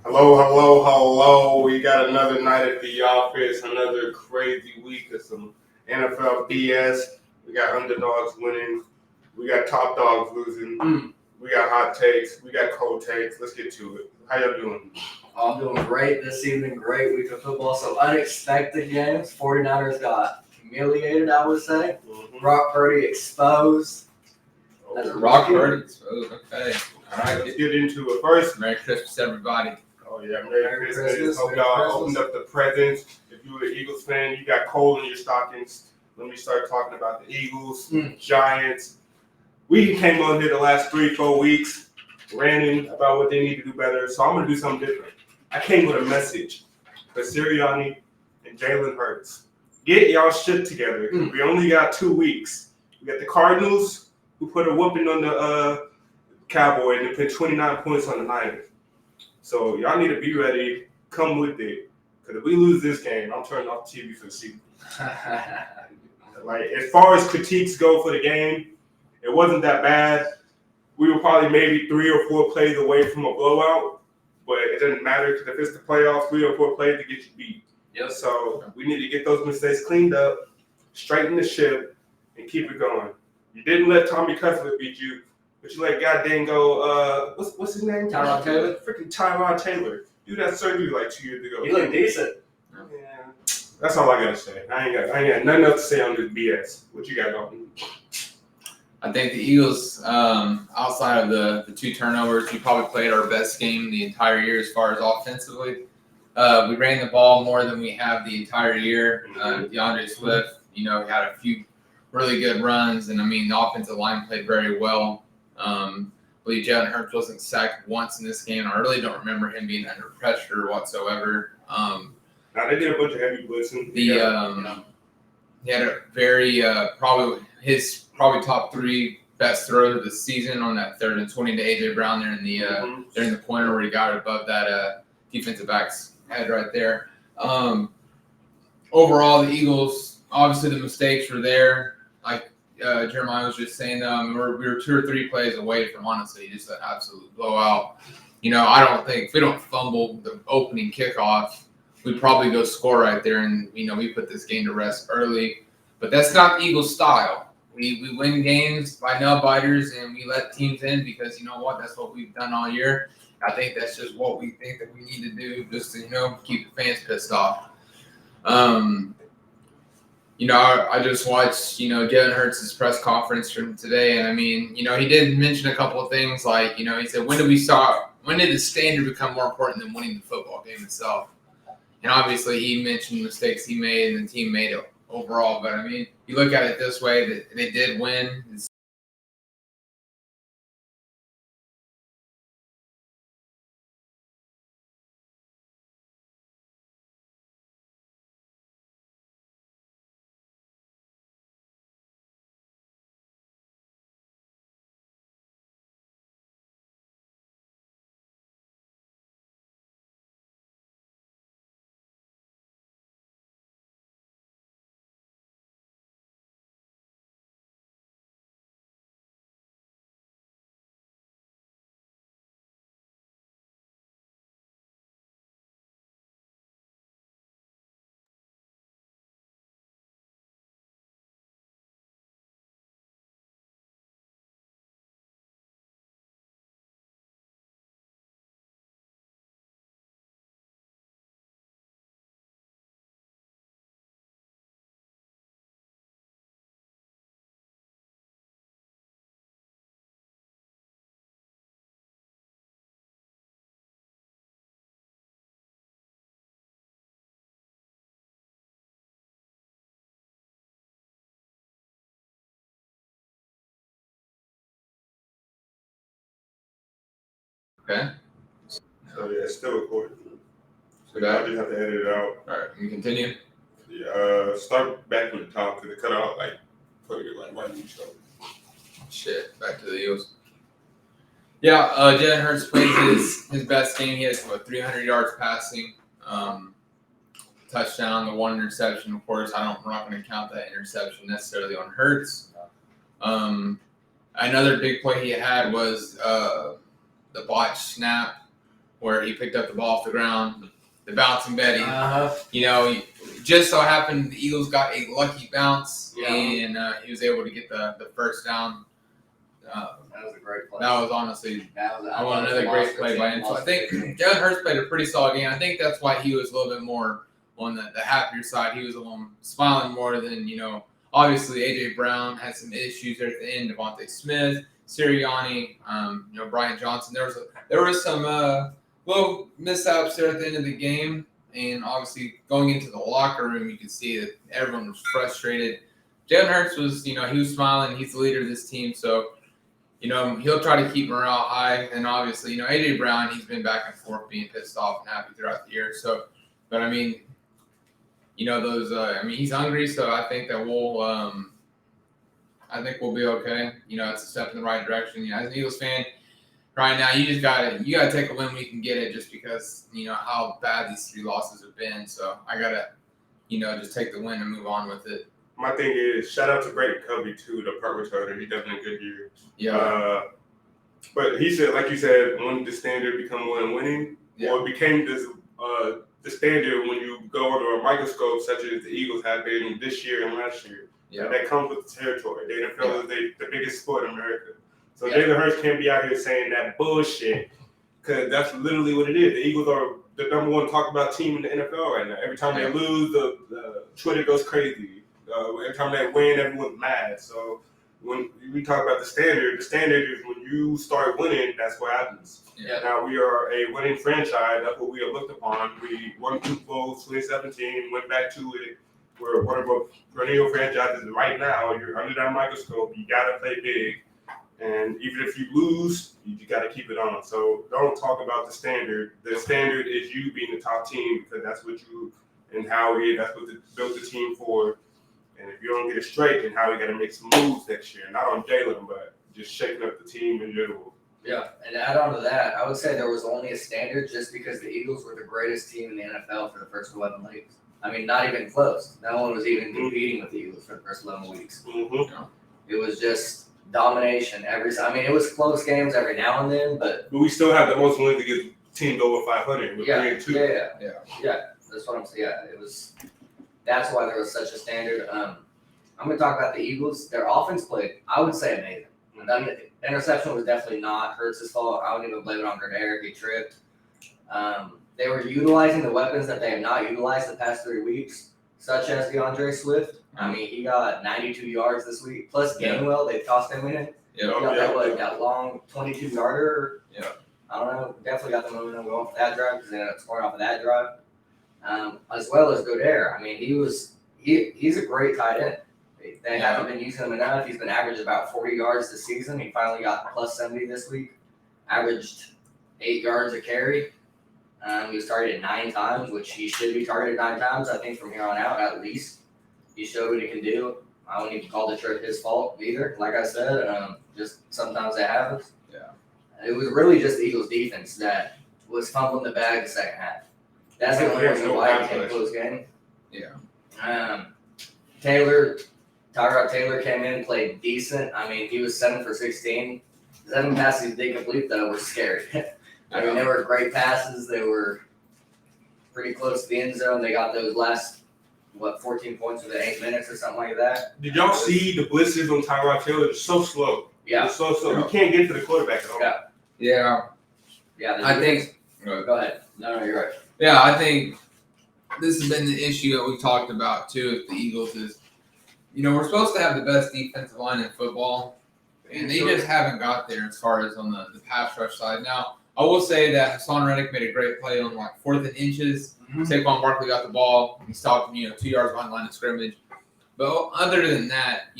Hello, hello, hello. We got another night at the office, another crazy week of some NFL BS. We got underdogs winning. We got top dogs losing. We got hot takes. We got cold takes. Let's get to it. How y'all doing? I'm doing great this evening. Great week of football. Some unexpected games. 49ers got humiliated, I would say. Brock Purdy exposed. That's Brock Purdy exposed. Okay. All right, let's get into it first. Merry Christmas, everybody. Oh, yeah, Merry Christmas. Hope y'all opened up the presents. If you were an Eagles fan, you got coal in your stockings. Let me start talking about the Eagles, Giants. We came on here the last 3-4 weeks, ranting about what they need to do better. So I'm going to do something different. I came with a message for Sirianni and Jalen Hurts. Get y'all shit together. We only got 2 weeks. We got the Cardinals, who put a whooping on the Cowboy, and they put 29 points on the Niners. So y'all need to be ready. Come with it. Because if we lose this game, I'm turning off the TV for the season. Like, as far as critiques go for the game, it wasn't that bad. We were probably maybe 3 or 4 plays away from a blowout. But it doesn't matter because if it's the playoffs, 3 or 4 plays to get you beat. Yep. So we need to get those mistakes cleaned up, straighten the ship, and keep it going. You didn't let Tommy Cuthbert beat you. But you let goddamn go, what's his name? Tyrod Taylor? Freaking Tyrod Taylor. You had surgery like 2 years ago. He looked decent. Yeah. That's all I got to say. I ain't got nothing else to say on this BS. What you got going? I think the Eagles, outside of the 2 turnovers, we probably played our best game the entire year as far as offensively. We ran the ball more than we have the entire year. DeAndre Swift, had a few really good runs, and the offensive line played very well. I believe Jalen Hurts wasn't sacked once in this game. I really don't remember him being under pressure whatsoever. Now they did a bunch of heavy blitzing. He had a very probably top 3 best throws of the season on that 3rd and 20 to AJ Brown there in the during the corner where he got it above that defensive back's head right there. Overall, the Eagles, obviously the mistakes were there. Like Jeremiah was just saying, we were 2 or 3 plays away from honestly just an absolute blowout. I don't think if we don't fumble the opening kickoff, we'd probably go score right there, and we put this game to rest early. But that's not Eagles style. We win games by nail biters, and we let teams in because you know what? That's what we've done all year. I think that's just what we think that we need to do, just to keep the fans pissed off. I just watched, Jalen Hurts' press conference from today, and he did mention a couple of things like, he said, when did the standard become more important than winning the football game itself? And obviously he mentioned mistakes he made and the team made it overall, but you look at it this way, that they did win. Okay. So yeah, it's still recording. So Okay. I just have to edit it out. All right, we continue. Yeah, start back from the top because it cut out putting it right in each other. Shit, back to the Eagles. Yeah, Jalen Hurts played his best game. He has 300 yards passing, touchdown, the 1 interception. Of course, we're not going to count that interception necessarily on Hurts. Another big play he had was the botched snap where he picked up the ball off the ground, the bouncing Betty. Uh-huh. You know, just so happened the Eagles got a lucky bounce, Yeah. and he was able to get the first down. That was a great play. That was honestly I want another great play by him. So I think Jalen Hurts played a pretty solid game. I think that's why he was a little bit more on the happier side. He was a little smiling more than, obviously A.J. Brown had some issues there at the end. Devontae Smith, Sirianni, Brian Johnson. There was some little mishaps there at the end of the game. And obviously going into the locker room, you could see that everyone was frustrated. Jalen Hurts was, he was smiling. He's the leader of this team. So, he'll try to keep morale high. And obviously, A.J. Brown, he's been back and forth being pissed off and happy throughout the year. So, but I mean, he's hungry. So I think that we'll be okay. It's a step in the right direction. As an Eagles fan, right now, you gotta take a win when you can get it, just because how bad these 3 losses have been. So I gotta, just take the win and move on with it. My thing is, shout out to Brayton Covey too, the punt returner. He definitely a good year. Yeah. But he said, like you said, when the standard become one winning, or it became this the standard when you go under a microscope, such as the Eagles have been this year and last year. Yeah. That comes with the territory. The NFL is the biggest sport in America. So Jalen Hurts can't be out here saying that bullshit, because that's literally what it is. The Eagles are the number one talked about team in the NFL right now. Every time they lose, the Twitter goes crazy. Every time they win, everyone's mad. So when we talk about the standard is when you start winning, that's what happens. Yeah. Now we are a winning franchise. That's what we are looked upon. We won Super Bowl 2017, went back to it. We're one of our perennial franchises right now. You're under that microscope. You got to play big. And even if you lose, you got to keep it on. So don't talk about the standard. The standard is you being the top team, because that's what you and Howie, that's what built the team for. And if you don't get it straight, then Howie got to make some moves next year. Not on Jalen, but just shaking up the team in general. Yeah, and to add on to that, I would say there was only a standard just because the Eagles were the greatest team in the NFL for the first 11 weeks. I mean, not even close. No one was even competing with the Eagles for the first 11 weeks. Mm-hmm. It was just domination it was close games every now and then, but we still have the most wins to get teams over 500 with 3-2. Yeah. That's what I'm saying. Yeah, it was. That's why there was such a standard. I'm going to talk about the Eagles. Their offense played, I would say, amazing. The interception was definitely not Hurts' fault. I wouldn't even blame it on Gardner. He tripped. They were utilizing the weapons that they have not utilized the past 3 weeks, such as DeAndre Swift. I mean, he got 92 yards this week. Plus Gainwell, they tossed him in it. That long 22-yarder. Yeah. I don't know. Definitely got the momentum going for that drive because they ended up scoring off of that drive. As well as Goddard. I mean, he's a great tight end. They haven't been using him enough. He's been averaging about 40 yards this season. He finally got plus 70 this week. Averaged 8 yards a carry. He was targeted 9 times, which he should be targeted 9 times, I think, from here on out at least. He showed what he can do. I don't even call the trip his fault either. Like I said, just sometimes that happens. Yeah. It was really just the Eagles' defense that was fumbling the bag the second half. That's the only reason why it became a close game. Yeah. Tyrod Taylor came in and played decent. I mean, he was 7 for 16. 7 passes he didn't complete, though, were scary. I mean, they were great passes. They were pretty close to the end zone. They got those last, 14 points within 8 minutes or something like that. Did y'all see the blitzes on Tyrod Taylor? It's so slow. Yeah. It's so slow. You can't get to the quarterback at all. Yeah. I think. Go ahead. No, you're right. Yeah, I think this has been the issue that we've talked about too with the Eagles is, we're supposed to have the best defensive line in football, and they just haven't got there as far as on the pass rush side. Now, I will say that Hassan Reddick made a great play on 4th and inches. Mm-hmm. Saquon Barkley got the ball. He stopped him, 2 yards behind the line of scrimmage. But other than that,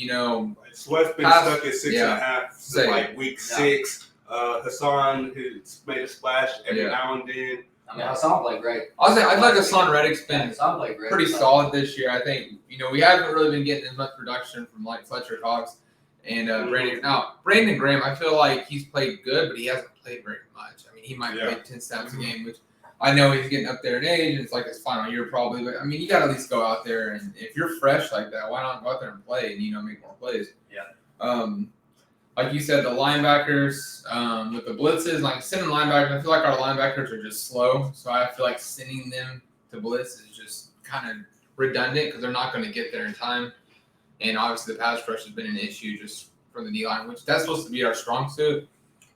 Sweat's been stuck at 6.5 since week 6. Hassan has made a splash every now and then. I mean, Hassan played great. I'd like Hassan Reddick's been pretty solid this year. I think, we haven't really been getting as much production from Fletcher Cox and Brandon. Now, Brandon Graham, I feel like he's played good, but he hasn't played very much. I mean, he might play 10 snaps a game, which I know he's getting up there in age, and it's like his final year probably. But, I mean, you got to at least go out there, and if you're fresh like that, why not go out there and play and, make more plays? Yeah. like you said, the linebackers with the blitzes, like sending linebackers, I feel like our linebackers are just slow. So I feel like sending them to blitz is just kind of redundant because they're not going to get there in time. And obviously the pass rush has been an issue just from the D-line, which that's supposed to be our strong suit.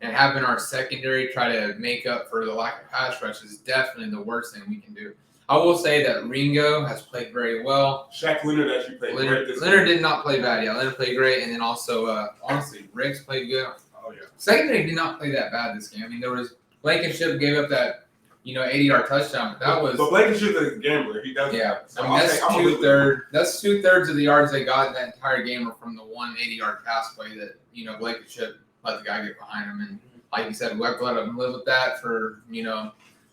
And having our secondary try to make up for the lack of pass rush is definitely the worst thing we can do. I will say that Ringo has played very well. Shaq Leonard actually played great this Leonard game. did not play bad. Yeah, Leonard played great. And then also, honestly, Riggs played good. Oh, yeah. Secondary did not play that bad this game. I mean, there was Blankenship gave up that 80-yard touchdown, but that was. But Blankenship's a gambler. He does. Yeah, So I mean that's I'm a two-thirds. That's 2/3 of the yards they got in that entire game were from the one 80-yard pass play that Blankenship let the guy get behind him, and like you said, we have to let him live with that for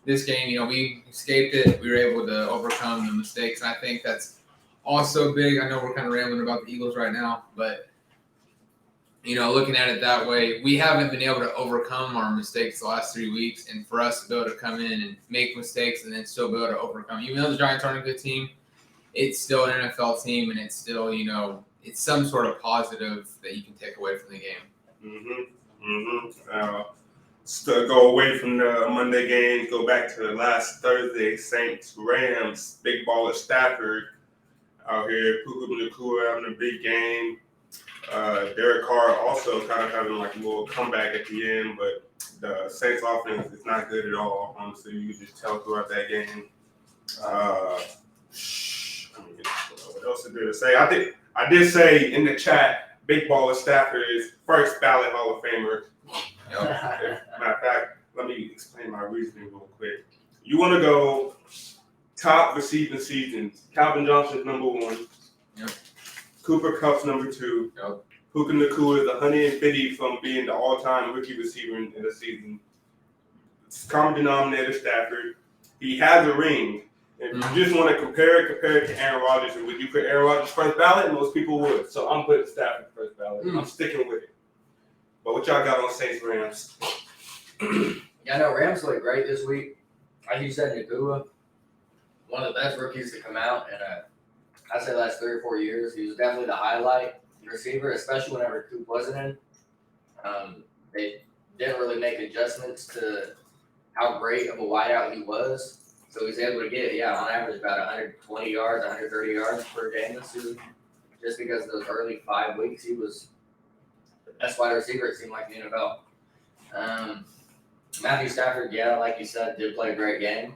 this game. We escaped it. We were able to overcome the mistakes, and I think that's also big. I know we're kind of rambling about the Eagles right now, but looking at it that way, we haven't been able to overcome our mistakes the last 3 weeks, and for us to be able to come in and make mistakes and then still be able to overcome, even though the Giants aren't a good team, it's still an NFL team, and it's still it's some sort of positive that you can take away from the game. To go away from the Monday game, go back to last Thursday, Saints Rams, big baller Stafford out here, Puka Nacua having a big game. Derek Carr also kind of having like a little comeback at the end, but the Saints offense is not good at all. Honestly, you could just tell throughout that game. What else is there to say? I did say in the chat, big baller Stafford is first ballot Hall of Famer. Matter of fact, let me explain my reasoning real quick. You want to go top receiving seasons. Calvin Johnson's number 1. Yep. Cooper Kupp's number 2. Yep. Puka Nacua is 150 from being the all-time rookie receiver in the season. It's common denominator Stafford. He has a ring. If you just want to compare it to Aaron Rodgers, would you put Aaron Rodgers first ballot? Most people would. So I'm putting Stafford first ballot. I'm sticking with it. But what y'all got on Saints Rams? Yeah, no, Rams look great this week. Like you said, Nacua, one of the best rookies to come out in I'd say the last 3 or 4 years. He was definitely the highlight receiver, especially whenever Coop wasn't in. They didn't really make adjustments to how great of a wideout he was. So he was able to get, on average about 120 yards, 130 yards per game this season. Just because of those early 5 weeks, he was the best wide receiver, it seemed like, in the NFL. Matthew Stafford, like you said, did play a great game.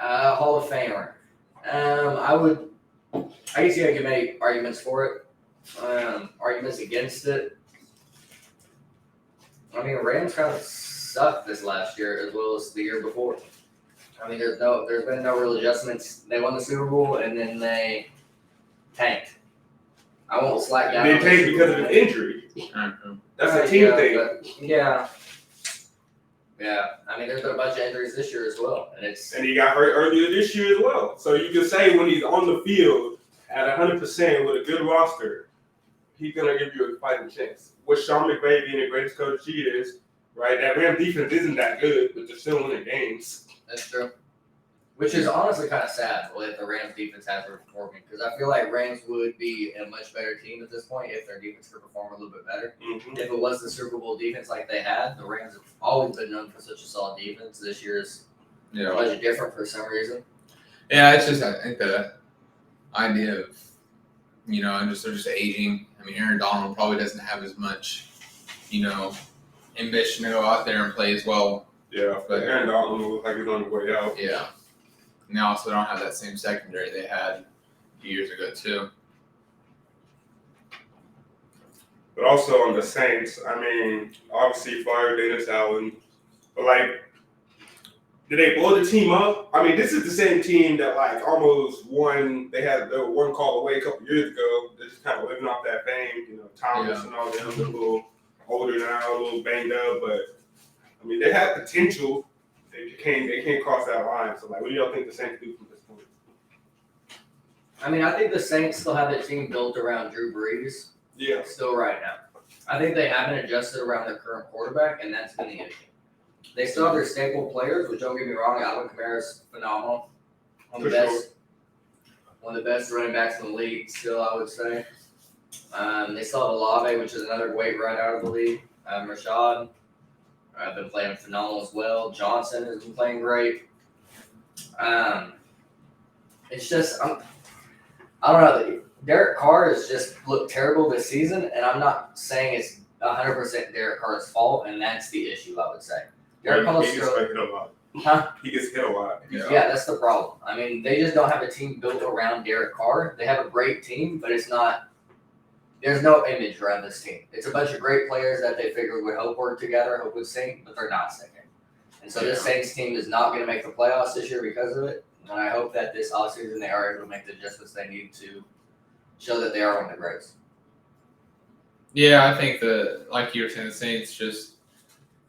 Hall of Famer. I guess you can make arguments for it, arguments against it. I mean, Rams kind of sucked this last year as well as the year before. I mean, there's been no real adjustments. They won the Super Bowl and then they tanked. I won't slack down. They tanked because of an injury. That's a team thing. Yeah. I mean, there's been a bunch of injuries this year as well, and he got hurt earlier this year as well. So you can say when he's on the field at 100% with a good roster, he's gonna give you a fighting chance. With Sean McVay being the greatest coach he is, right? That Rams defense isn't that good, but they're still winning games. That's true. Which is honestly kind of sad the way the Rams defense has been performing, because I feel like Rams would be a much better team at this point if their defense could perform a little bit better. Mm-hmm. If it was the Super Bowl defense like they had, the Rams have always been known for such a solid defense. This year is much different for some reason. Yeah, it's just, I think the idea of, they're just aging. I mean, Aaron Donald probably doesn't have as much, ambition to go out there and play as well. Yeah, but Aaron Donald looks like he's on the way out. Yeah. Now also don't have that same secondary they had a few years ago too. But also on the Saints, I mean, obviously fired Dennis Allen, but did they blow the team up? I mean, this is the same team that almost won. They were one call away a couple years ago. They're just kind of living off that fame. Thomas and all them, they're a little older now, a little banged up, but I mean, they have potential. They can't cross that line. So, what do y'all think the Saints do from this point? I mean, I think the Saints still have their team built around Drew Brees. Yeah. Still right now. I think they haven't adjusted around their current quarterback, and that's been the issue. They still have their staple players, which don't get me wrong, Alvin Kamara's phenomenal. One of the best running backs in the league still, I would say. They still have Olave, which is another weight right out of the league. Rashad, I've been playing phenomenal as well. Johnson has been playing great. It's just I don't know. Derek Carr has just looked terrible this season, and I'm not saying it's 100% Derek Carr's fault, and that's the issue, I would say. Derek Carr He gets hit a lot. Huh? He gets hit a lot. Yeah, that's the problem. I mean, they just don't have a team built around Derek Carr. They have a great team, but it's not. There's no image around this team. It's a bunch of great players that they figured would hope work together, hope would sync, but they're not syncing. And so this Saints team is not going to make the playoffs this year because of it. And I hope that this offseason they are able to make the adjustments they need to show that they are one of the greats. Yeah, I think like you were saying, the Saints just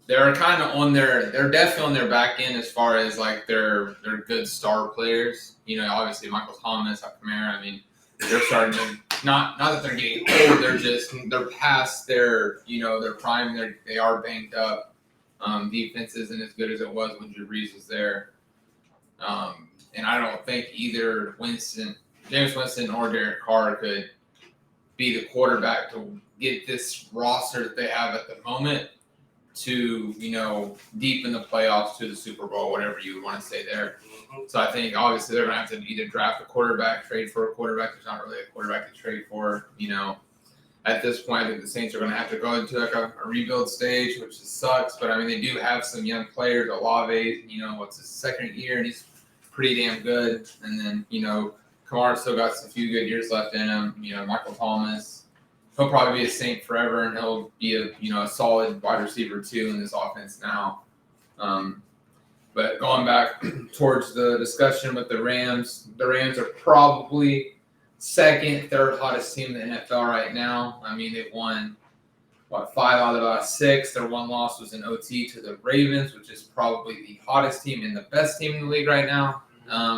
they're kind of they're definitely on their back end as far as like their good star players. You know, obviously Michael Thomas, Kamara. I mean, they're starting to not that they're getting old. They're past their prime. They are banged up. Defense isn't as good as it was when Drew Brees was there. And I don't think either James Winston or Derek Carr could be the quarterback to get this roster that they have at the moment to, deep in the playoffs to the Super Bowl, whatever you would want to say there. So I think obviously they're going to have to either draft a quarterback, trade for a quarterback. There's not really a quarterback to trade for, At this point, I think the Saints are going to have to go into like a rebuild stage, which sucks. But I mean, they do have some young players. Olave, what's his second year, and he's pretty damn good. And then, Kamara still got a few good years left in him. Michael Thomas, he'll probably be a Saint forever, and he'll be a solid wide receiver too in this offense now. But going back towards the discussion with the Rams are probably second, third hottest team in the NFL right now. I mean, they've won 5 out of the last 6. Their one loss was in OT to the Ravens, which is probably the hottest team and the best team in the league right now.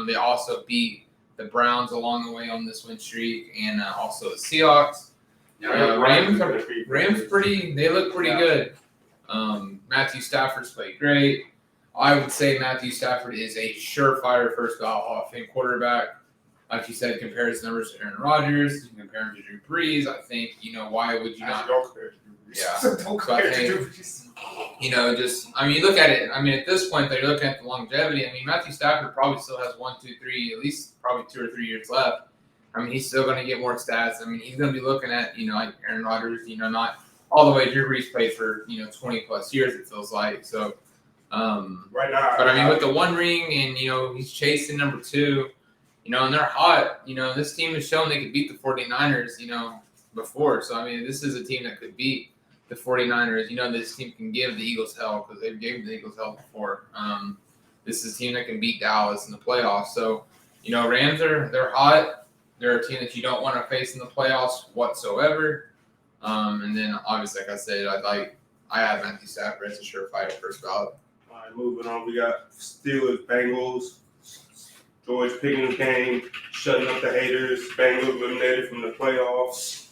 They also beat the Browns along the way on this win streak, and also the Seahawks. Rams they look pretty good. Matthew Stafford's played great. I would say Matthew Stafford is a surefire first ballot Hall of Fame quarterback. Like you said, compare his numbers to Aaron Rodgers, you compare him to Drew Brees. I think, why would you not? Don't compare to Drew Brees. Yeah. Don't compare to Drew Brees. You look at it. I mean, at this point, they're looking at the longevity. I mean, Matthew Stafford probably still has 1, 2, 3, at least probably 2 or 3 years left. I mean, he's still going to get more stats. I mean, he's going to be looking at, like Aaron Rodgers, not all the way Drew Brees played for, 20 plus years, it feels like. So, right now. But I mean, with the 1 ring and, he's chasing number 2, and they're hot. This team has shown they could beat the 49ers, before. So, I mean, this is a team that could beat the 49ers. This team can give the Eagles hell because they've given the Eagles hell before. This is a team that can beat Dallas in the playoffs. So, Rams they're hot. They're a team that you don't want to face in the playoffs whatsoever. And then, obviously, like I said, I have Matthew Stafford as a surefire first ballot. All right, moving on. We got Steelers, Bengals. George Pickens game, shutting up the haters. Bengals eliminated from the playoffs.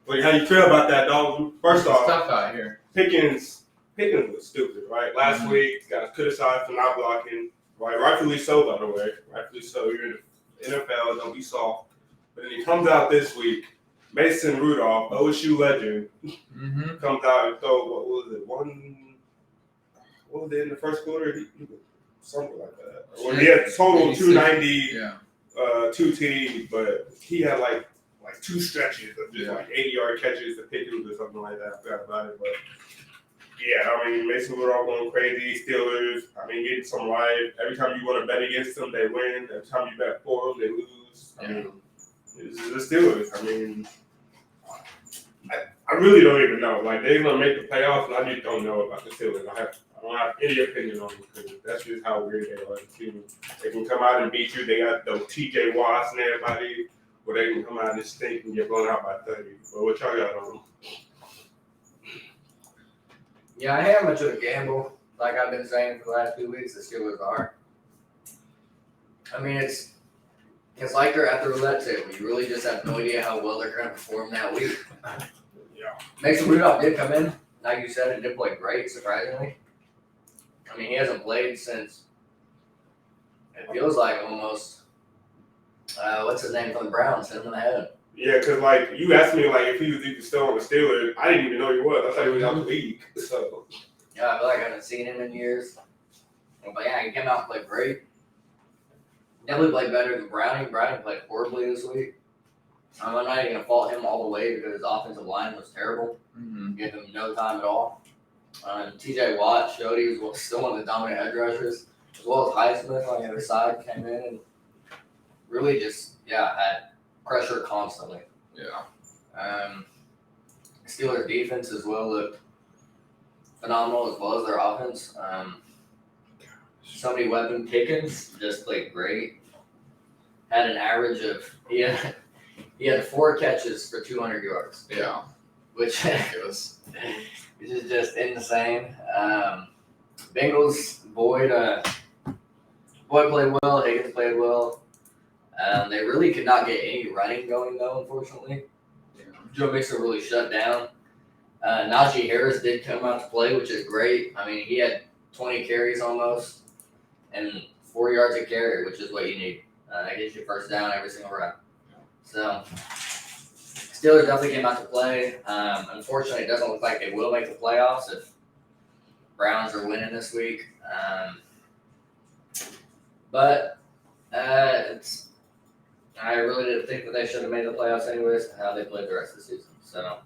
Wait, how you feel about that, dog? First off, it's tough out here. Pickens was stupid, right? Last week, got criticized for not blocking. Right, rightfully so, by the way. Rightfully so. You're in the NFL, don't be soft. But then he comes out this week. Mason Rudolph, OSU legend, comes out and throws, what was it in the first quarter? Something like that. Well, he had total 290, 2 TDs, but he had like 2 stretches of just 80-yard catches to Pickens or something like that. I forgot about it, but yeah, I mean, Mason Rudolph going crazy. Steelers, getting some right. Every time you want to bet against them, they win. Every time you bet for them, they lose. I mean, this is the Steelers. I really don't even know. Like, they're going to make the playoffs, and I just don't know about the Steelers. I don't have any opinion on them because that's just how weird they are. They can come out and beat you. They got those TJ Watts and everybody, or they can come out and stink and get blown out by 30. But what y'all got on them? Yeah, I have much of a gamble, like I've been saying for the last 2 weeks, the Steelers are. I mean, it's like they're at the roulette table. You really just have no idea how well they're going to perform that week. Yeah. Mason Rudolph did come in, like you said, and did play great, surprisingly. I mean, he hasn't played since, it feels like almost, what's his name from the Browns, hit him in the head. Yeah, because like you asked me like if he was even still on the Steelers, I didn't even know he was. I thought he was out the league. So Yeah, I feel like I haven't seen him in years. But yeah, he came out and played great. Definitely played better than Browning. Browning played horribly this week. I'm not even going to fault him all the way because his offensive line was terrible. Mm-hmm. Gave him no time at all. TJ Watt showed he was still one of the dominant edge rushers, as well as Highsmith on the other side came in and really just, had pressure constantly. Yeah. Steelers defense as well looked phenomenal, as well as their offense. So many weapon Pickens just played great. Had an average of he had 4 catches for 200 yards. Yeah. Which Ridiculous. is just insane. Bengals Boyd played well. Higgins played well. They really could not get any running going though, unfortunately. Yeah. Joe Mixon really shut down. Najee Harris did come out to play, which is great. I mean, he had 20 carries almost and 4 yards a carry, which is what you need. That gets you first down every single run. So, Steelers definitely came out to play. Unfortunately, it doesn't look like they will make the playoffs if Browns are winning this week. But I really didn't think that they should have made the playoffs anyways, how they played the rest of the season. So,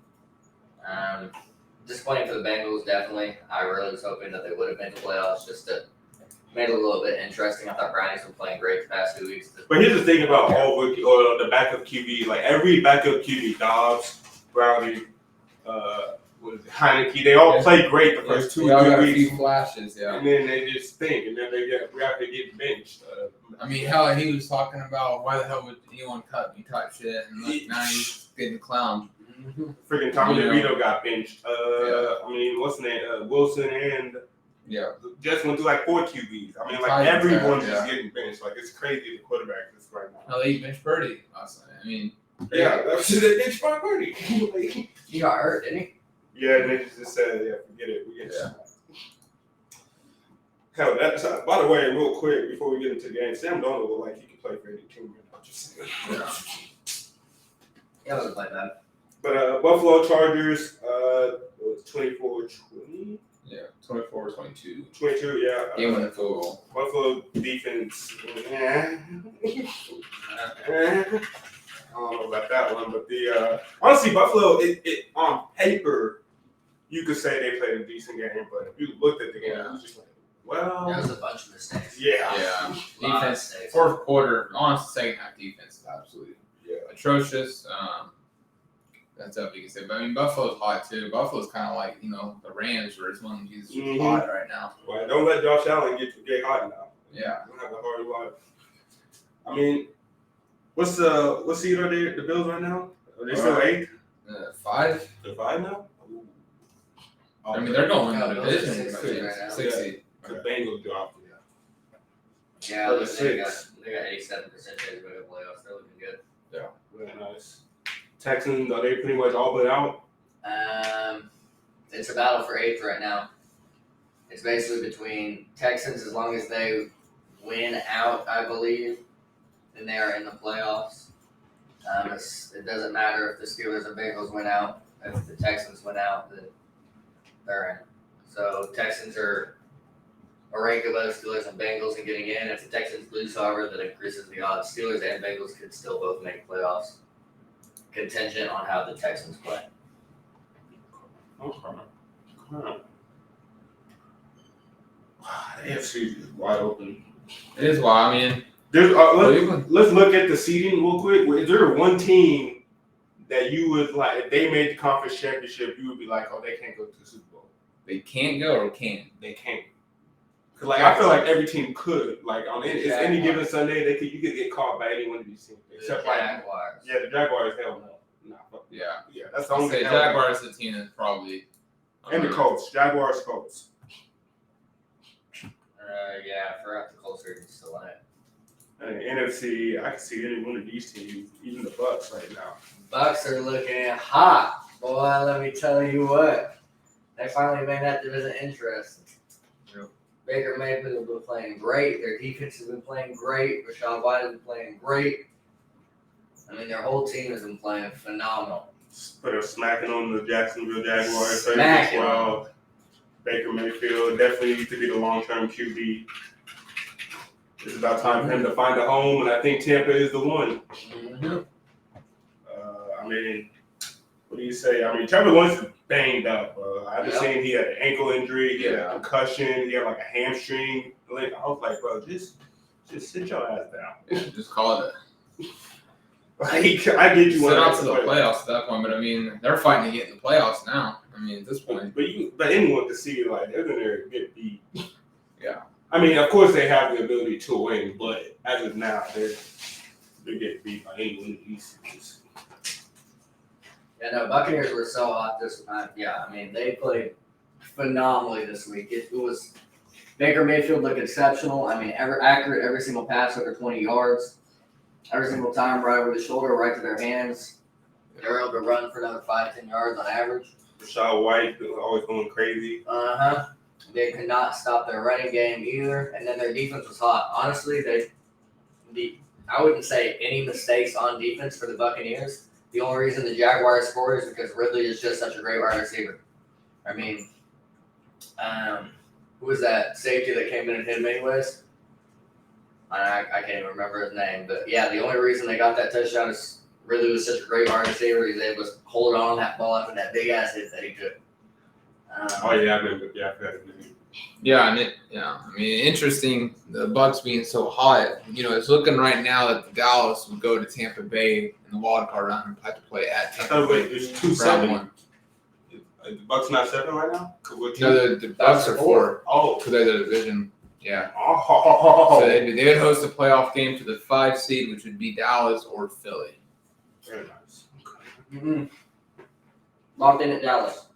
disappointing for the Bengals, definitely. I really was hoping that they would have made the playoffs just to make it a little bit interesting. I thought Browning's been playing great the past 2 weeks. but here's the thing about all rookie or the backup QB, like every backup QB, Dobbs, Browning, Heineke, they all play great the first 2 all or got 3 a few weeks. flashes, yeah. And then they just stink, and then we have to get benched. I mean, hell, he was talking about why the hell would anyone cut me type shit, and look, now he's getting clowned. Freaking Tommy You know. DeVito got benched. I mean, what's the name? Wilson and just went through like 4 QBs. I mean, like Titans, everyone's yeah. just getting benched. Like it's crazy the quarterback is right now. Hell, they benched Purdy last night. I mean, Yeah, that's just they benched by Purdy. He got hurt, didn't he? Yeah, and they just said, forget it. We get Hell, that's by the way, real quick before we get into the game, Sam Darnold look like he could play for any team. I'm just saying. Yeah, it wasn't like that. But Buffalo Chargers, it was 24-20. yeah, 24-22. 22, yeah. Game winning field goal. Buffalo defense. I don't know about that one, but the honestly, Buffalo, it on paper, you could say they played a decent game, but if you looked at the game, it was just like, well, There was a bunch of mistakes. yeah. Defense, fourth quarter, honestly, second half defense is absolutely atrocious. That's all you can say. But I mean, Buffalo's hot too. Buffalo's kind of like, the Rams, where it's one of these hot right now. Well, don't let Josh Allen get hot now. Yeah. Don't have a hard life. I mean, what's the seed are they? The Bills right now? Are they still 8th? 5. They're 5 now. I mean, they're going No, to the Bills are division. 6 seed right now. 6 seed. The Bengals dropped. Yeah, Or the they got 6. 87% chance of going to playoffs. They're looking good. Yeah, really nice. Texans, are they pretty much all but out? It's a battle for 8th right now. It's basically between Texans, as long as they win out, I believe, then they are in the playoffs. It doesn't matter if the Steelers or Bengals win out. If the Texans win out, then they're in. So Texans are a rank above Steelers and Bengals and getting in. If the Texans lose, however, that increases the odds. Steelers and Bengals could still both make playoffs, contingent on how the Texans play. Okay. Wow, the AFC is wide open. It is wild. I mean, There's let's look at the seeding real quick. Is there one team that you would like if they made the conference championship, you would be like, oh, they can't go to the Super Bowl? they can't go or can. They can't. Cause like I feel like every team could. Like on any given Sunday, you could get caught by any one of these teams. Except the Jaguars. the Jaguars, hell no. Nah, Yeah. that's the I'll only say thing. Jaguars is the team that's probably. And the Colts. Jaguars, Colts. Yeah, I forgot the Colts are still in it. And the NFC, I can see any one of these teams, even the Bucks right now. Bucks are looking hot. Boy, let me tell you what. They finally made that division interesting. Yep. Baker Mayfield has been playing great. Their defense has been playing great. Rashad White has been playing great. I mean, their whole team has been playing phenomenal. Put a smacking on the Jacksonville Jaguars. Smacking. Well, Baker Mayfield definitely needs to be the long-term QB. It's about time for him to find a home, and I think Tampa is the one. Mm-hmm. I mean, what do you say? I mean, Trevor Lawrence is banged up. I've been saying he had an ankle injury, he had a concussion, he had like a hamstring. I was like, bro, just sit your ass down. Yeah, just call it I get you sit one out to the playoffs at that point, but I mean, they're fighting to get in the playoffs now. I mean, at this point. But anyone can see like they're gonna get beat. Yeah. I mean, of course they have the ability to win, but as of now, they get beat by anyone in the East. Yeah, no, Buccaneers were so hot this time. Yeah, I mean, they played phenomenally this week. It was Baker Mayfield looked exceptional. I mean, accurate every single pass over 20 yards. Every single time, right over the shoulder, right to their hands. They're able to run for another 5-10 yards on average. Rashad White always going crazy. They could not stop their running game either, and then their defense was hot. Honestly, I wouldn't say any mistakes on defense for the Buccaneers. The only reason the Jaguars scored is because Ridley is just such a great wide receiver. I mean, who was that safety that came in and hit him anyways? I can't even remember his name, but yeah, the only reason they got that touchdown is Ridley was such a great wide receiver. He was able to hold on that ball after that big ass hit that he took. I remember. Yeah, I forgot his name. I mean, interesting. The Bucks being so hot. You know, it's looking right now that Dallas would go to Tampa Bay in the wild card round and have to play at Tampa Bay. It's 2-7. The Bucks not 7 right now. No, the Bucks are 4. Oh, because they're the division. Yeah. Oh. So they would host a playoff game for the 5 seed, which would be Dallas or Philly. Very nice. Mm-hmm. Locked in at Dallas.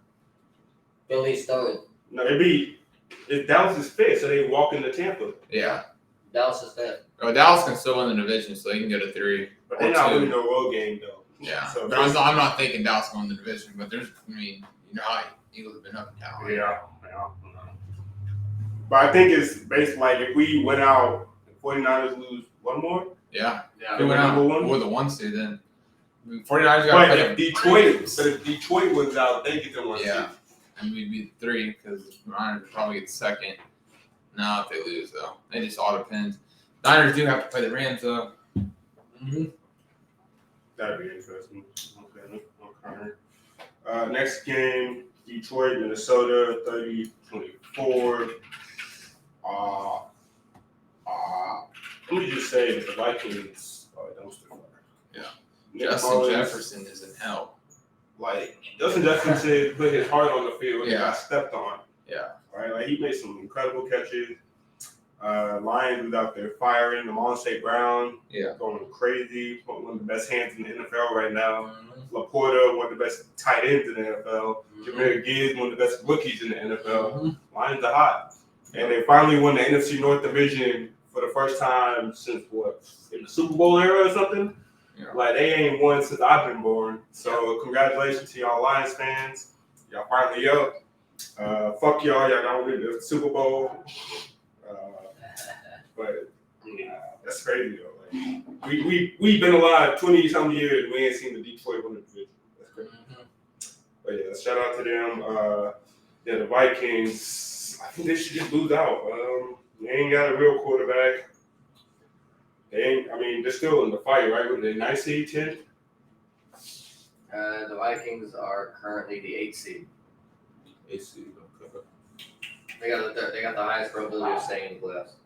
Philly's third. No, if Dallas is 5th, so they walk into Tampa. Yeah. Dallas is fifth. Oh, Dallas can still win the division, so they can go to 3. But they're not winning no road game though. Yeah. So But I'm not thinking Dallas can win the division, but you know how Eagles have been up and down. Right? Yeah. But I think it's based like if we went out, the 49ers lose one more. Yeah. They went out. number 1. We're the 1 seed then. 49ers got But to if Detroit wins out, they get the 1 seed. Yeah. And we'd be 3 because the Niners would probably get 2nd. No, if they lose though, it just all depends. Niners do have to play the Rams though. Mm-hmm. That'd be interesting. Okay. Next game, Detroit, Minnesota, 30-24. Let me just say that the Vikings are a dumpster fire. Yeah. Nick Justin Mullins, Jefferson is in hell. Like Justin Jefferson put his heart on the field and Yeah. got stepped on. Yeah. Right, like he made some incredible catches. Lions was out there firing. Lamar Brown, going crazy. One of the best hands in the NFL right now. Laporta, one of the best tight ends in the NFL. Jahmyr Gibbs, one of the best rookies in the NFL. Lions are hot, and they finally won the NFC North Division for the first time since in the Super Bowl era or something. Yeah. Like they ain't won since I've been born. So congratulations to y'all Lions fans. Y'all finally up. Fuck y'all got win the Super Bowl. But that's crazy though. Like we've been alive 20-some years and we ain't seen the Detroit win the division. That's crazy. But yeah, shout out to them. The Vikings, I think they should just lose out. They ain't got a real quarterback. They're still in the fight, right? With the 9th seed, 10th? The Vikings are currently the 8th seed. 8th seed, okay. They got the highest probability of staying in the playoffs.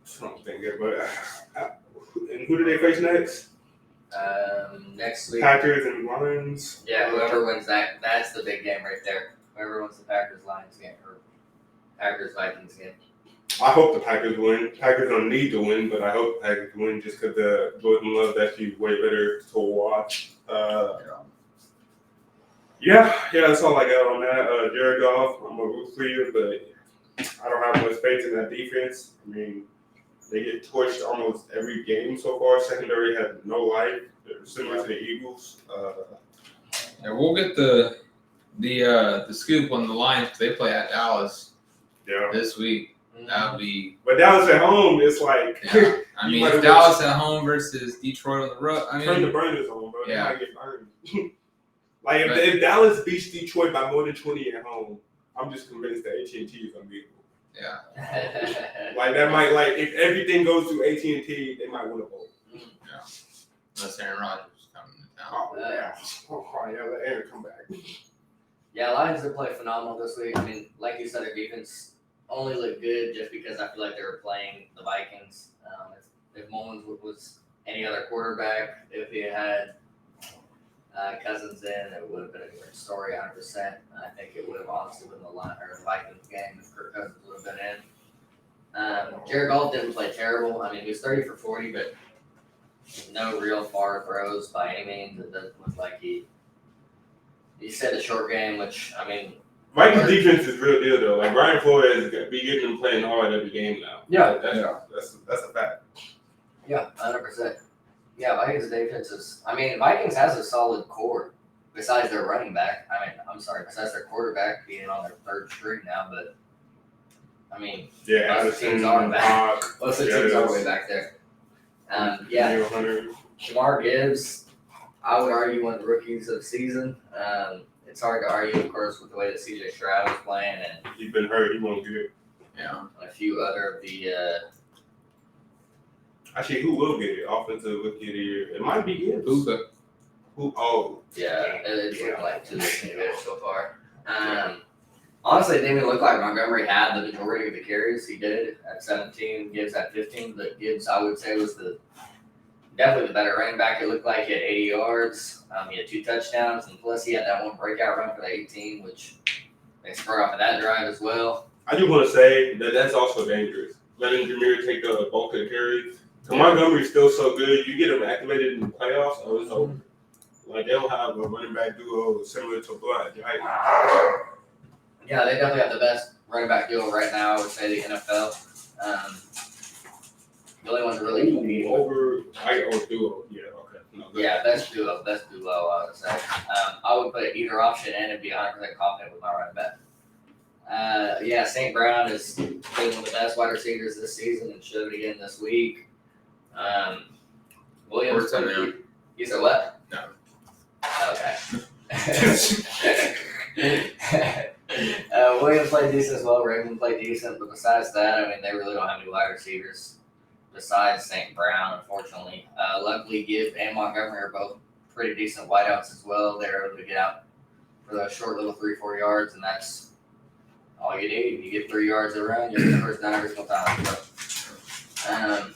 That's what I'm thinking. But and who do they face next? Next week. Packers and Lions. Yeah, whoever wins that's the big game right there. Whoever wins the Packers-Lions game or Packers-Vikings game. I hope the Packers win. Packers don't need to win, but I hope the Packers win just because the Jordan Love actually way better to watch. Yeah, that's all I got on that. Jared Goff, I'm a root for you, but I don't have much faith in that defense. I mean, they get torched almost every game so far. Secondary has no life. They're similar to the Eagles. We'll get the scoop on the Lions because they play at Dallas this week. That would be. But Dallas at home, it's like. Yeah. I mean, if Dallas at home versus Detroit on the road, I mean, turn the burners on, bro. Yeah. They might get burned. Like if Dallas beats Detroit by more than 20 at home, I'm just convinced that AT&T is unbeatable. Yeah. Like that might if everything goes through AT&T, they might win a bowl. Yeah. Unless Aaron Rodgers is coming to town. Oh yeah. Oh yeah, let Aaron come back. Yeah, Lions did play phenomenal this week. I mean, like you said, their defense only looked good just because I feel like they were playing the Vikings. If Mullins was any other quarterback, if he had Cousins in, it would have been a different story, 100%. I think it would have honestly been the Vikings game if Kirk Cousins would have been in. Jared Goff didn't play terrible. I mean, he was 30 for 40, but no real far throws by any means. It doesn't look like he said the short game, which, I mean, Vikings defense is real deal though. Like Brian Flores be getting them playing hard every game now. Yeah. That's a fact. Yeah, 100%. Yeah, Vikings defense is. I mean, Vikings has a solid core besides their running back. Besides their quarterback being on their third string now. But I mean, yeah, most of the teams are back. Most of the teams are way back there. Yeah, Lamar Gibbs, I would argue one of the rookies of the season. It's hard to argue, of course, with the way that CJ Stroud was playing and he's been hurt. He won't get it. Yeah. a few other of the. Actually, who will get it? Offensive Rookie of the Year. It might be Gibbs. Uga. Who? Oh. Yeah, it's looking like two good so far. Honestly, it didn't even look like Montgomery had the majority of the carries. He did at 17, Gibbs at 15, but Gibbs, I would say, was definitely the better running back. It looked like he had 80 yards. He had 2 touchdowns, and plus he had that one breakout run for the 18, which they scored off of that drive as well. I do want to say that that's also dangerous. Letting Jameer take the bulk of the carries. So Montgomery's still so good. You get him activated in the playoffs, it's over. Like they'll have a running back duo similar to Blood. Right? Yeah, they definitely have the best running back duo right now. I would say the NFL. The only ones really competing duo. Yeah, okay. No, yeah, best duo, I would say. I would put either option in and be 100% confident with my running back. Yeah, St. Brown is been one of the best wide receivers this season and showed it again this week. Williams, you said what? No. Okay. Williams played decent as well. Raymond played decent, but besides that, I mean, they really don't have any wide receivers besides St. Brown, unfortunately. Luckily, Gibbs and Montgomery are both pretty decent wideouts as well. They're able to get out for those short little 3-4 yards, and that's all you need. You get 3 yards around, you're the first down every single time. So,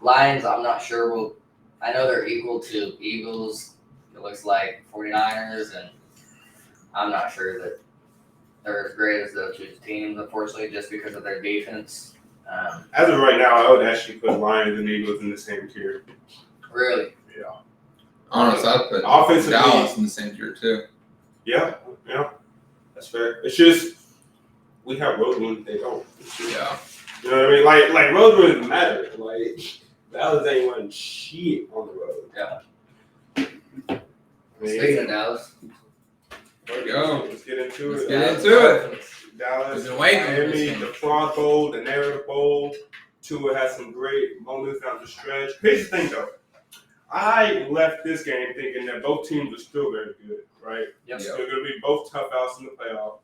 Lions, I'm not sure. I know they're equal to Eagles. It looks like 49ers, and I'm not sure that they're as great as those two teams, unfortunately, just because of their defense. As of right now, I would actually put Lions and Eagles in the same tier. Really? Yeah. Honestly, I'd put Offensively, Dallas in the same tier too. Yeah, that's fair. It's just we have road wins, they don't. Yeah. You know what I mean? Like road wins matter. Like Dallas ain't won shit on the road. Yeah. I mean, Speaking of Dallas. There we go. Let's get into Let's it. get into it. Dallas, We've been waiting for Miami, this the one. Fraud Bowl, the Narrative Bowl. Tua had some great moments down the stretch. Here's the thing, though. I left this game thinking that both teams are still very good, right? Yep. They're going to be both tough outs in the playoff.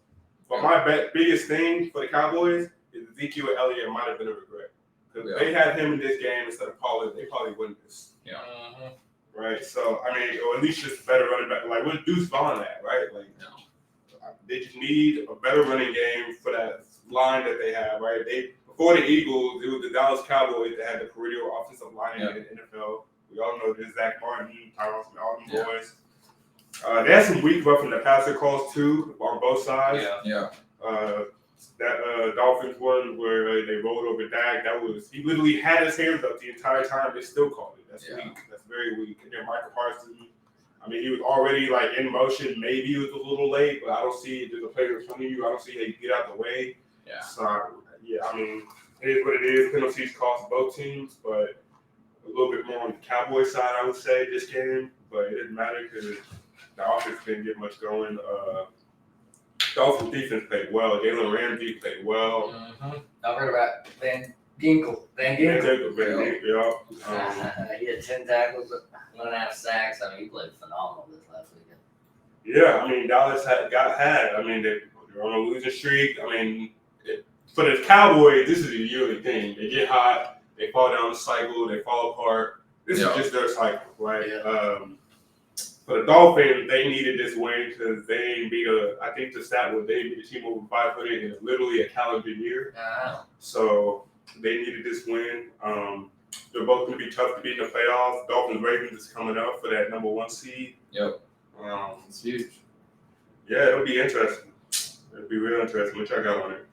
But my biggest thing for the Cowboys is Ezekiel Elliott might have been a regret. Because if they had him in this game instead of Pollard, they probably win this. Yeah. Right? So, I mean, or at least just better running back. Like, where's Deuce Vaughn at, right? Like, they just need a better running game for that line that they have, right? Before the Eagles, it was the Dallas Cowboys that had the perennial offensive line in the NFL. We all know this, Zach Martin, Tyron Smith, all them boys. They had some weak roughing the passer calls, too, on both sides. Yeah. That Dolphins one where they rolled over Dak, he literally had his hands up the entire time. They still called it. That's weak. That's very weak. And then Michael Parsons, I mean, he was already like in motion. Maybe he was a little late, but I don't see there's a player in front of you. I don't see how you get out the way. Yeah. So yeah, I mean, it is what it is. Penalties cost both teams, but a little bit more on the Cowboys side, I would say, this game. But it didn't matter because the offense didn't get much going. Dolphins defense played well. Jalen Ramsey played well. I heard about Van Ginkel. He had 10 tackles, 1.5 sacks. I mean, he played phenomenal this last weekend. Yeah, I mean, Dallas had. I mean, they're on a losing streak. I mean, for the Cowboys, this is a yearly thing. They get hot, they fall down the cycle, they fall apart. This is just their cycle, right? Yeah. For the Dolphins, they needed this win because they ain't beat I think the stat was they beat a team over 500 in literally a calendar year. So they needed this win. They're both going to be tough to beat in the playoffs. Dolphins Ravens is coming up for that number 1 seed. Yep. It's huge. Yeah, it'll be interesting. It'll be real interesting. What y'all got on it?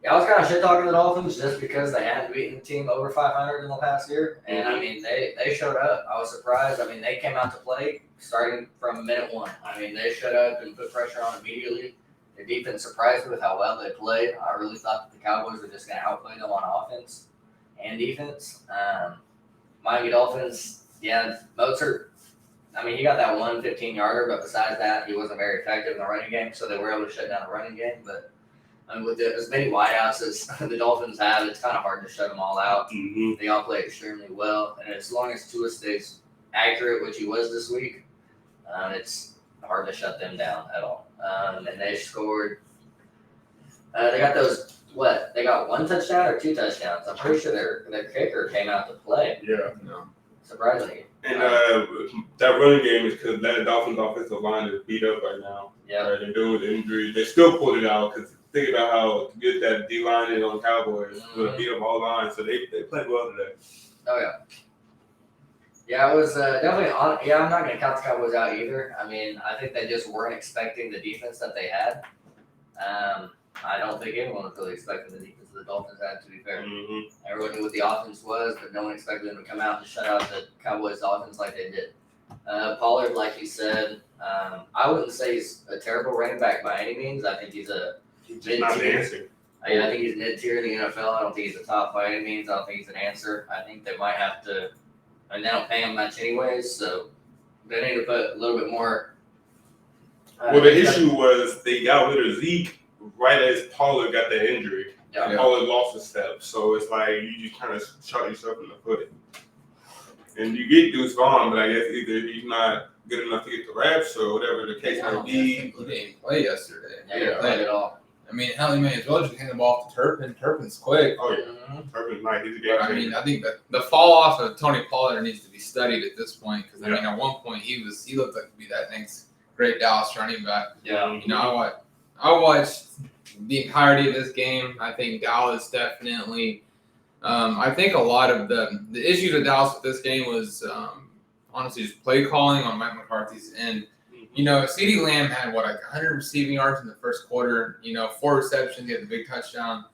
Yeah, I was kind of shit talking the Dolphins just because they hadn't beaten a team over 500 in the past year, and I mean they showed up. I was surprised. I mean they came out to play starting from minute 1. I mean they showed up and put pressure on immediately. The defense surprised me with how well they played. I really thought that the Cowboys were just going to outplay them on offense and defense. Miami Dolphins, yeah, Mozart. I mean, he got that 1 15-yarder, but besides that, he wasn't very effective in the running game, so they were able to shut down the running game. But with as many wideouts as the Dolphins have, it's kind of hard to shut them all out. They all play extremely well, and as long as Tua stays accurate, which he was this week, it's hard to shut them down at all. And they scored. They got those. What? They got 1 touchdown or 2 touchdowns. I'm pretty sure their kicker came out to play. Yeah. Surprisingly. And that running game is because that Dolphins offensive line is beat up right now. Yeah. Right? They're dealing with injuries. They still pulled it out because think about how good that D line is on Cowboys. Beat up all lines, so they played well today. Oh yeah. Yeah, it was definitely on. Yeah, I'm not going to count the Cowboys out either. I mean, I think they just weren't expecting the defense that they had. I don't think anyone was really expecting the defense the Dolphins had, to be fair. Everyone knew what the offense was, but no one expected them to come out and shut out the Cowboys' offense like they did. Pollard, like you said, I wouldn't say he's a terrible running back by any means. I think he's a mid-tier. I think he's mid-tier in the NFL. I don't think he's a top by any means. I don't think he's an answer. I think they might have to. And they don't pay him much anyways, so they need to put a little bit more. Well, the issue was they got rid of Zeke right as Pollard got that injury. Yeah. Pollard lost a step, so it's like you just kind of shot yourself in the foot. And you get Deuce Vaughn, but I guess either he's not good enough to get the reps or whatever the case might be. He didn't play yesterday. He didn't play at all. I mean, hell, he may as well just hand the ball to Turpin. Turpin's quick. Oh, yeah. Turpin's nice. He's a game I mean, I think that the fall off of Tony Pollard needs to be studied at this point because, I mean, at one point he looked like to be that next great Dallas running back. Yeah. You know, I watched the entirety of this game. I think Dallas definitely I think a lot of the issues with Dallas with this game was honestly just play calling on Mike McCarthy's end. You know, CeeDee Lamb had, 100 receiving yards in the first quarter, 4 receptions, he had the big touchdown,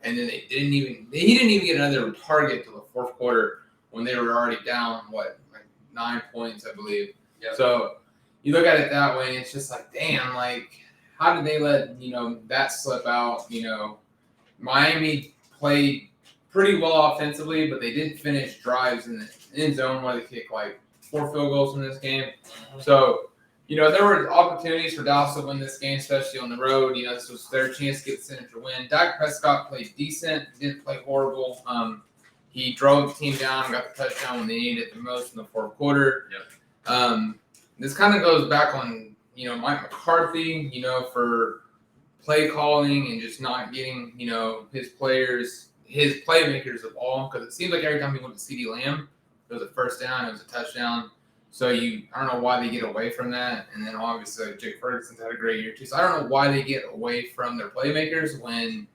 and then he didn't even get another target till the fourth quarter when they were already down, 9 points, I believe. Yep. So you look at it that way, and it's just like, damn, how did they let, that slip out? Miami played pretty well offensively, but they didn't finish drives in the end zone where they kicked 4 field goals in this game. So, there were opportunities for Dallas to win this game, especially on the road. This was their chance to get the signature win. Dak Prescott played decent, didn't play horrible. He drove the team down, got the touchdown when they needed it the most in the fourth quarter. Yep. This kind of goes back on, Mike McCarthy, for play calling and just not getting, his players, his playmakers the ball. Because it seems like every time he went to CeeDee Lamb, it was a first down, it was a touchdown. So I don't know why they get away from that. And then obviously Jake Ferguson's had a great year too. So I don't know why they get away from their playmakers when,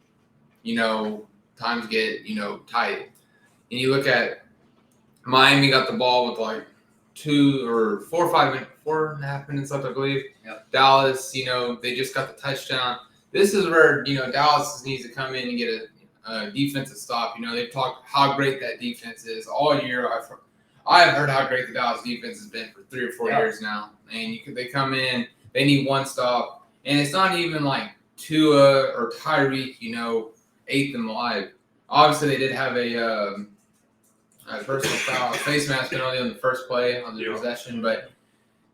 times get, tight. And you look at Miami got the ball with 4.5 minutes left, I believe. Yep. Dallas, they just got the touchdown. This is where, Dallas needs to come in and get a defensive stop. They've talked how great that defense is all year. I've heard how great the Dallas defense has been for 3 or 4 years now. And they come in, they need one stop. And it's not even Tua or Tyreek, ate them alive. Obviously, they did have a personal foul, face mask penalty on the first play on the possession. But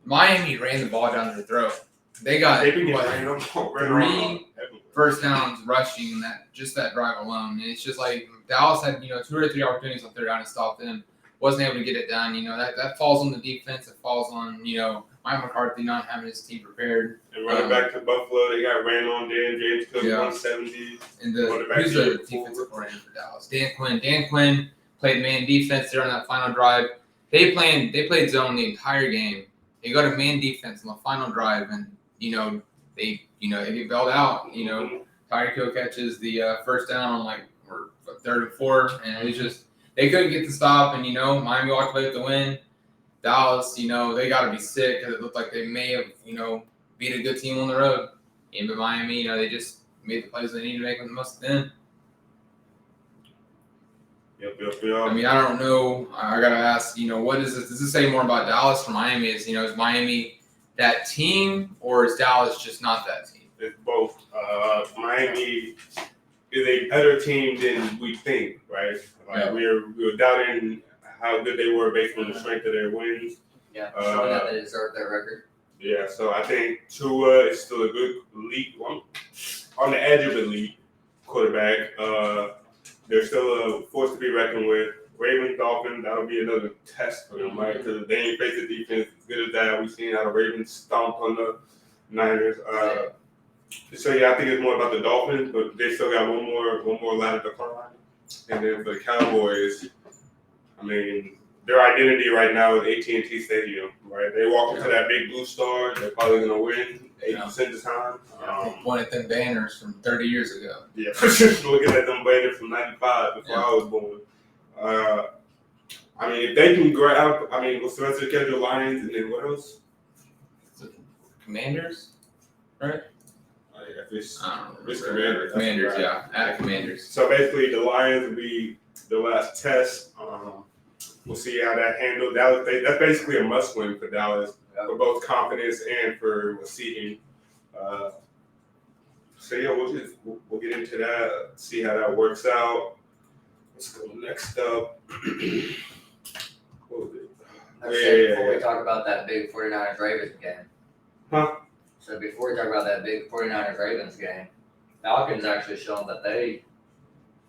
Miami ran the ball down their throat. they got They've been what, getting three first downs rushing that drive alone. And it's just like Dallas had, 2 or 3 opportunities on third down to stop them. Wasn't able to get it done. That falls on the defense. It falls on, Mike McCarthy not having his team prepared. And running back to Buffalo, they got ran on Dan James Cook, 170. And who's the defensive coordinator for Dallas? Dan Quinn. Dan Quinn played man defense there on that final drive. They played zone the entire game. They go to man defense on the final drive, and they get bailed out. Tyreek Hill catches the first down on or 3rd and 4, and it was just they couldn't get the stop. And Miami walked away with the win. Dallas, they got to be sick because it looked like they may have beat a good team on the road. But Miami, they just made the plays they needed to make with the most of them. Yep. I mean, I don't know. I gotta ask. What is this? Does this say more about Dallas or Miami? Is Miami that team, or is Dallas just not that team? It's both. Miami is a better team than we think, right? We were doubting how good they were based on the strength of their wins. Yeah, showing that they deserve their record. Yeah, so I think Tua is still a good elite one, on the edge of elite quarterback. They're still a force to be reckoned with. Ravens, Dolphins, that'll be another test for them, right? Because they ain't faced a defense as good as that. We've seen how the Ravens stomp on the Niners. So yeah, I think it's more about the Dolphins, but they still got one more ladder to climb. And then for the Cowboys, I mean, their identity right now is AT&T Stadium, right? They walk into that big blue star, they're probably gonna win 80% of the time. One of them banners from 30 years ago. Yeah, looking at them banners from '95 before I was born. I mean, if they can grab, what's the rest of the schedule? Lions, and then what else? Commanders, right? It's Commanders, at Commanders. So basically, the Lions will be the last test. We'll see how that handles. That's basically a must-win for Dallas, for both confidence and for seeding. So yeah, we'll get into that, see how that works out. Let's go next up. What was it? Before we talk about that big 49ers-Ravens game. Huh? So before we talk about that big 49ers-Ravens game, Falcons actually shown that they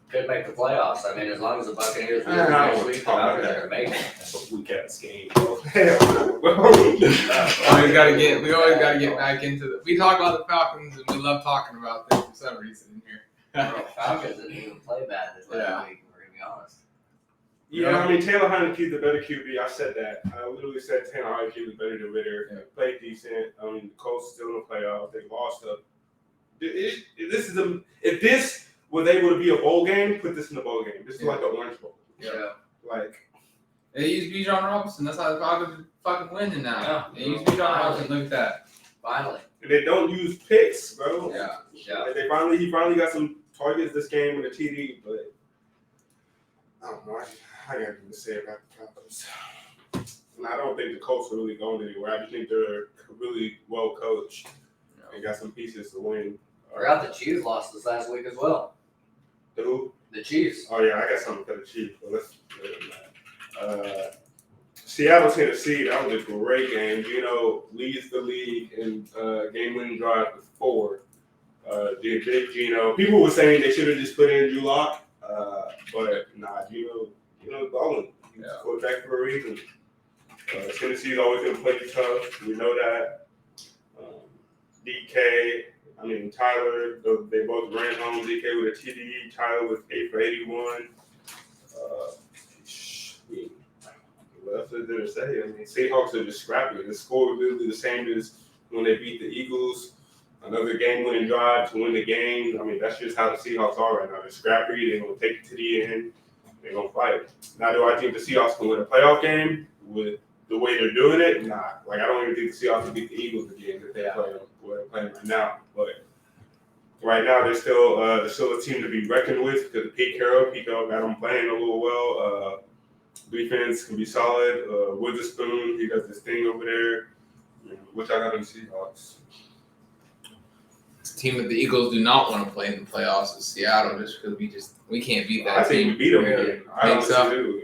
could make the playoffs. I mean, as long as the Buccaneers win next week, the Falcons are making it. That's a weak ass game. We always gotta get back into the. We talk about the Falcons and we love talking about them for some reason in here. Falcons didn't even play bad this last week. We're gonna be honest. Yeah, Taylor Heineke's the better QB. I said that. I literally said Taylor Heinicke was better than Ritter. They played decent. The Colts still in the playoffs. They lost up. If this was able to be a bowl game, put this in the bowl game. This is like the Orange Bowl. Yeah. They used Bijan Robinson. That's how the Falcons fucking winning now. They used Bijan Robinson. Look at that. Finally. And they don't use picks, bro. Yeah. He finally got some targets this game with a TD, but I don't know. I got nothing to say about the Falcons. And I don't think the Colts are really going anywhere. I just think they're really well coached and got some pieces to win. I forgot the Chiefs lost this last week as well. The who? The Chiefs. Oh yeah, I got something for the Chiefs, but let's Seattle, Tennessee, that was a great game. Geno leads the league in game-winning drive with 4. The big Geno. People were saying they should have just put in Drew Lock, but nah, Geno's balling. He's quarterback for a reason. Tennessee's always going to play you tough. We know that. Tyler, they both ran home. DK with a TD. Tyler with 8 for 81. What else is there to say? Seahawks are just scrappy. The score was literally the same as when they beat the Eagles. Another game-winning drive to win the game. That's just how the Seahawks are right now. They're scrappy. They're going to take it to the end. They're going to fight. Now, do I think the Seahawks can win a playoff game with the way they're doing it? Nah. I don't even think the Seahawks can beat the Eagles again if they play them the way they're playing right now. But right now, they're still a team to be reckoned with because of Pete Carroll got them playing a little well. Defense can be solid. Witherspoon, he does this thing over there. Which I got in the Seahawks. It's a team that the Eagles do not want to play in the playoffs is Seattle just because we can't beat that team. I think we beat them again. I honestly do.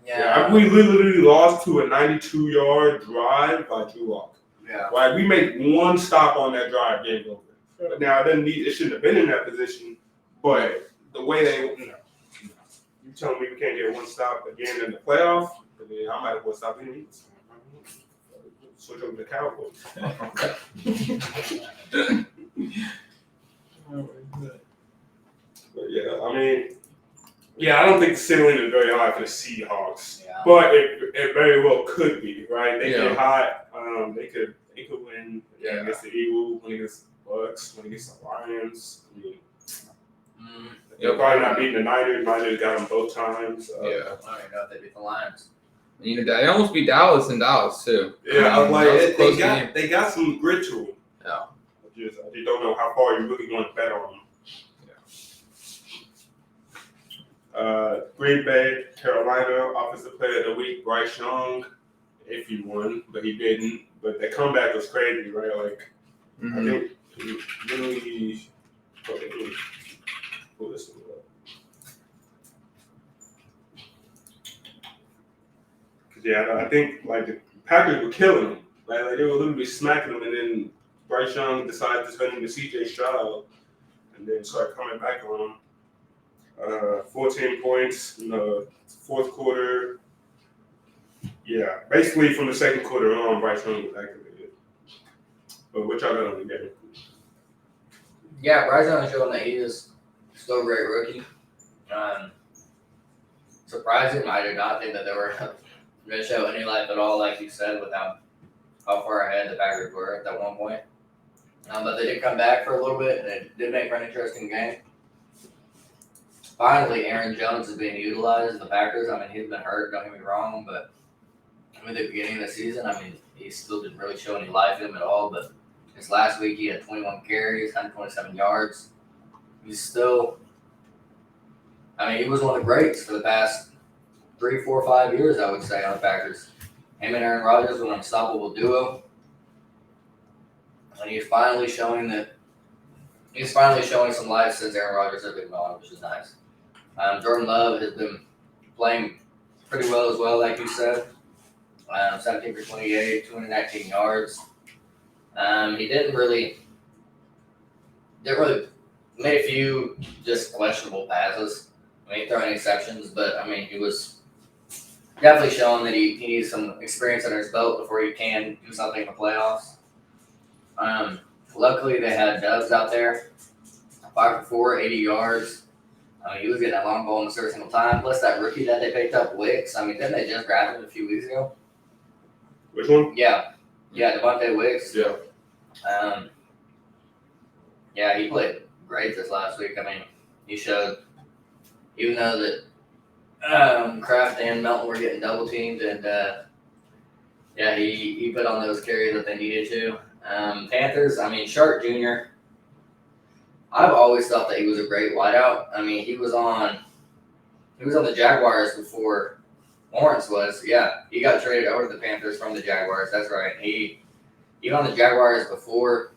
Yeah. We literally lost to a 92-yard drive by Drew Lock. Yeah. Right? We make one stop on that drive, game over. But now it shouldn't have been in that position, but the way they, you telling me we can't get one stop again in the playoff, I mean, I might as well stop in Eagles. Switch over to Cowboys. But yeah, I mean, I don't think the ceiling is very high for the Seahawks, Yeah. but it very well could be, right? They Yeah. get hot. They could win against the Eagles, win against the Bucks, win against the Lions. I mean, they're probably not beating the Niners. Niners got them both times. Yeah. I don't even know if they beat the Lions. They almost beat Dallas in Dallas too. Yeah, I was like, that was a close game. they got some grit to them. Yeah. I just don't know how far you really want to bet on them. Green Bay, Carolina, Offensive Player of the Week, Bryce Young, if he won, but he didn't. But the comeback was crazy, right? Like, I think he literally pull this one up. Yeah, I think like the Packers were killing him, right? Like they were literally smacking him, and then Bryce Young decided to turn into C.J. Stroud, and then start coming back on him. 14 points in the fourth quarter. Yeah, basically from the second quarter on, Bryce Young was activated. But what y'all got on the game? Yeah, Bryce Young showing that he is still a great rookie. Surprising, I did not think that they were going to show any life at all, like you said, with how far ahead the Packers were at that one point. But they did come back for a little bit, and it did make for an interesting game. Finally, Aaron Jones is being utilized in the Packers. I mean, he's been hurt, don't get me wrong, but at the beginning of the season, I mean, he still didn't really show any life in him at all. But this last week, he had 21 carries, 127 yards. He's still, I mean, he was one of the greats for the past 3, 4, 5 years, I would say, on the Packers. Him and Aaron Rodgers were an unstoppable duo. And he's finally showing some life since Aaron Rodgers has been gone, which is nice. Jordan Love has been playing pretty well as well, like you said. 17 for 28, 219 yards. He didn't really made a few just questionable passes. I mean, throwing exceptions, but I mean, he was definitely showing that he needs some experience under his belt before he can do something in the playoffs. Luckily, they had Doves out there, 5 for 4, 80 yards. He was getting that long ball in a certain single time. Plus, that rookie that they picked up, Wicks. I mean, didn't they just grab him a few weeks ago? Which one? Yeah, Devontae Wicks. Yeah. He played great this last week. I mean, he showed, even though that Kraft and Melton were getting double teamed, and he put on those carries that they needed to. Panthers, I mean, Sharp Jr., I've always thought that he was a great wideout. I mean, he was on the Jaguars before Lawrence was. Yeah, he got traded over to the Panthers from the Jaguars. That's right. He was on the Jaguars before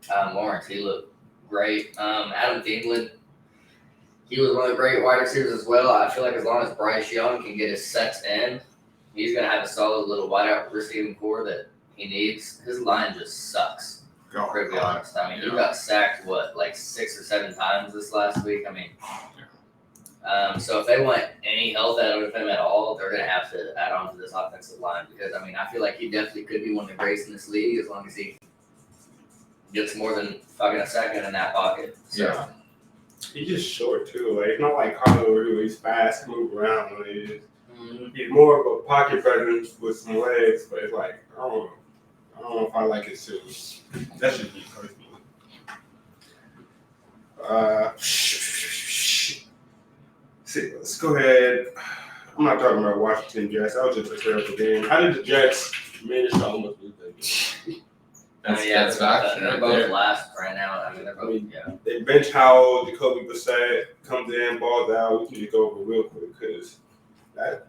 Lawrence. He looked great. Adam Thielen, he was one of the great wide receivers as well. I feel like as long as Bryce Young can get his sets in, he's going to have a solid little wideout receiving core that he needs. His line just sucks. To be honest, I mean, he got sacked, 6 or 7 times this last week? I mean, so if they want any health out of him at all, they're going to have to add on to this offensive line because, I mean, I feel like he definitely could be one of the greats in this league as long as he gets more than fucking a second in that pocket. So. Yeah. He's just short, too. Like, it's not like Carlo who he's fast, move around. He's more of a pocket presence with some legs, but it's like, I don't know if I like it too. That should be personally. See, let's go ahead. I'm not talking about Washington Jets. That was just a terrible game. How did the Jets manage to almost lose that game? That's action they're right both there. last right now. I mean, they're both, They bench Howell, Jacoby Brissett comes in, balls out. We need to go over real quick because that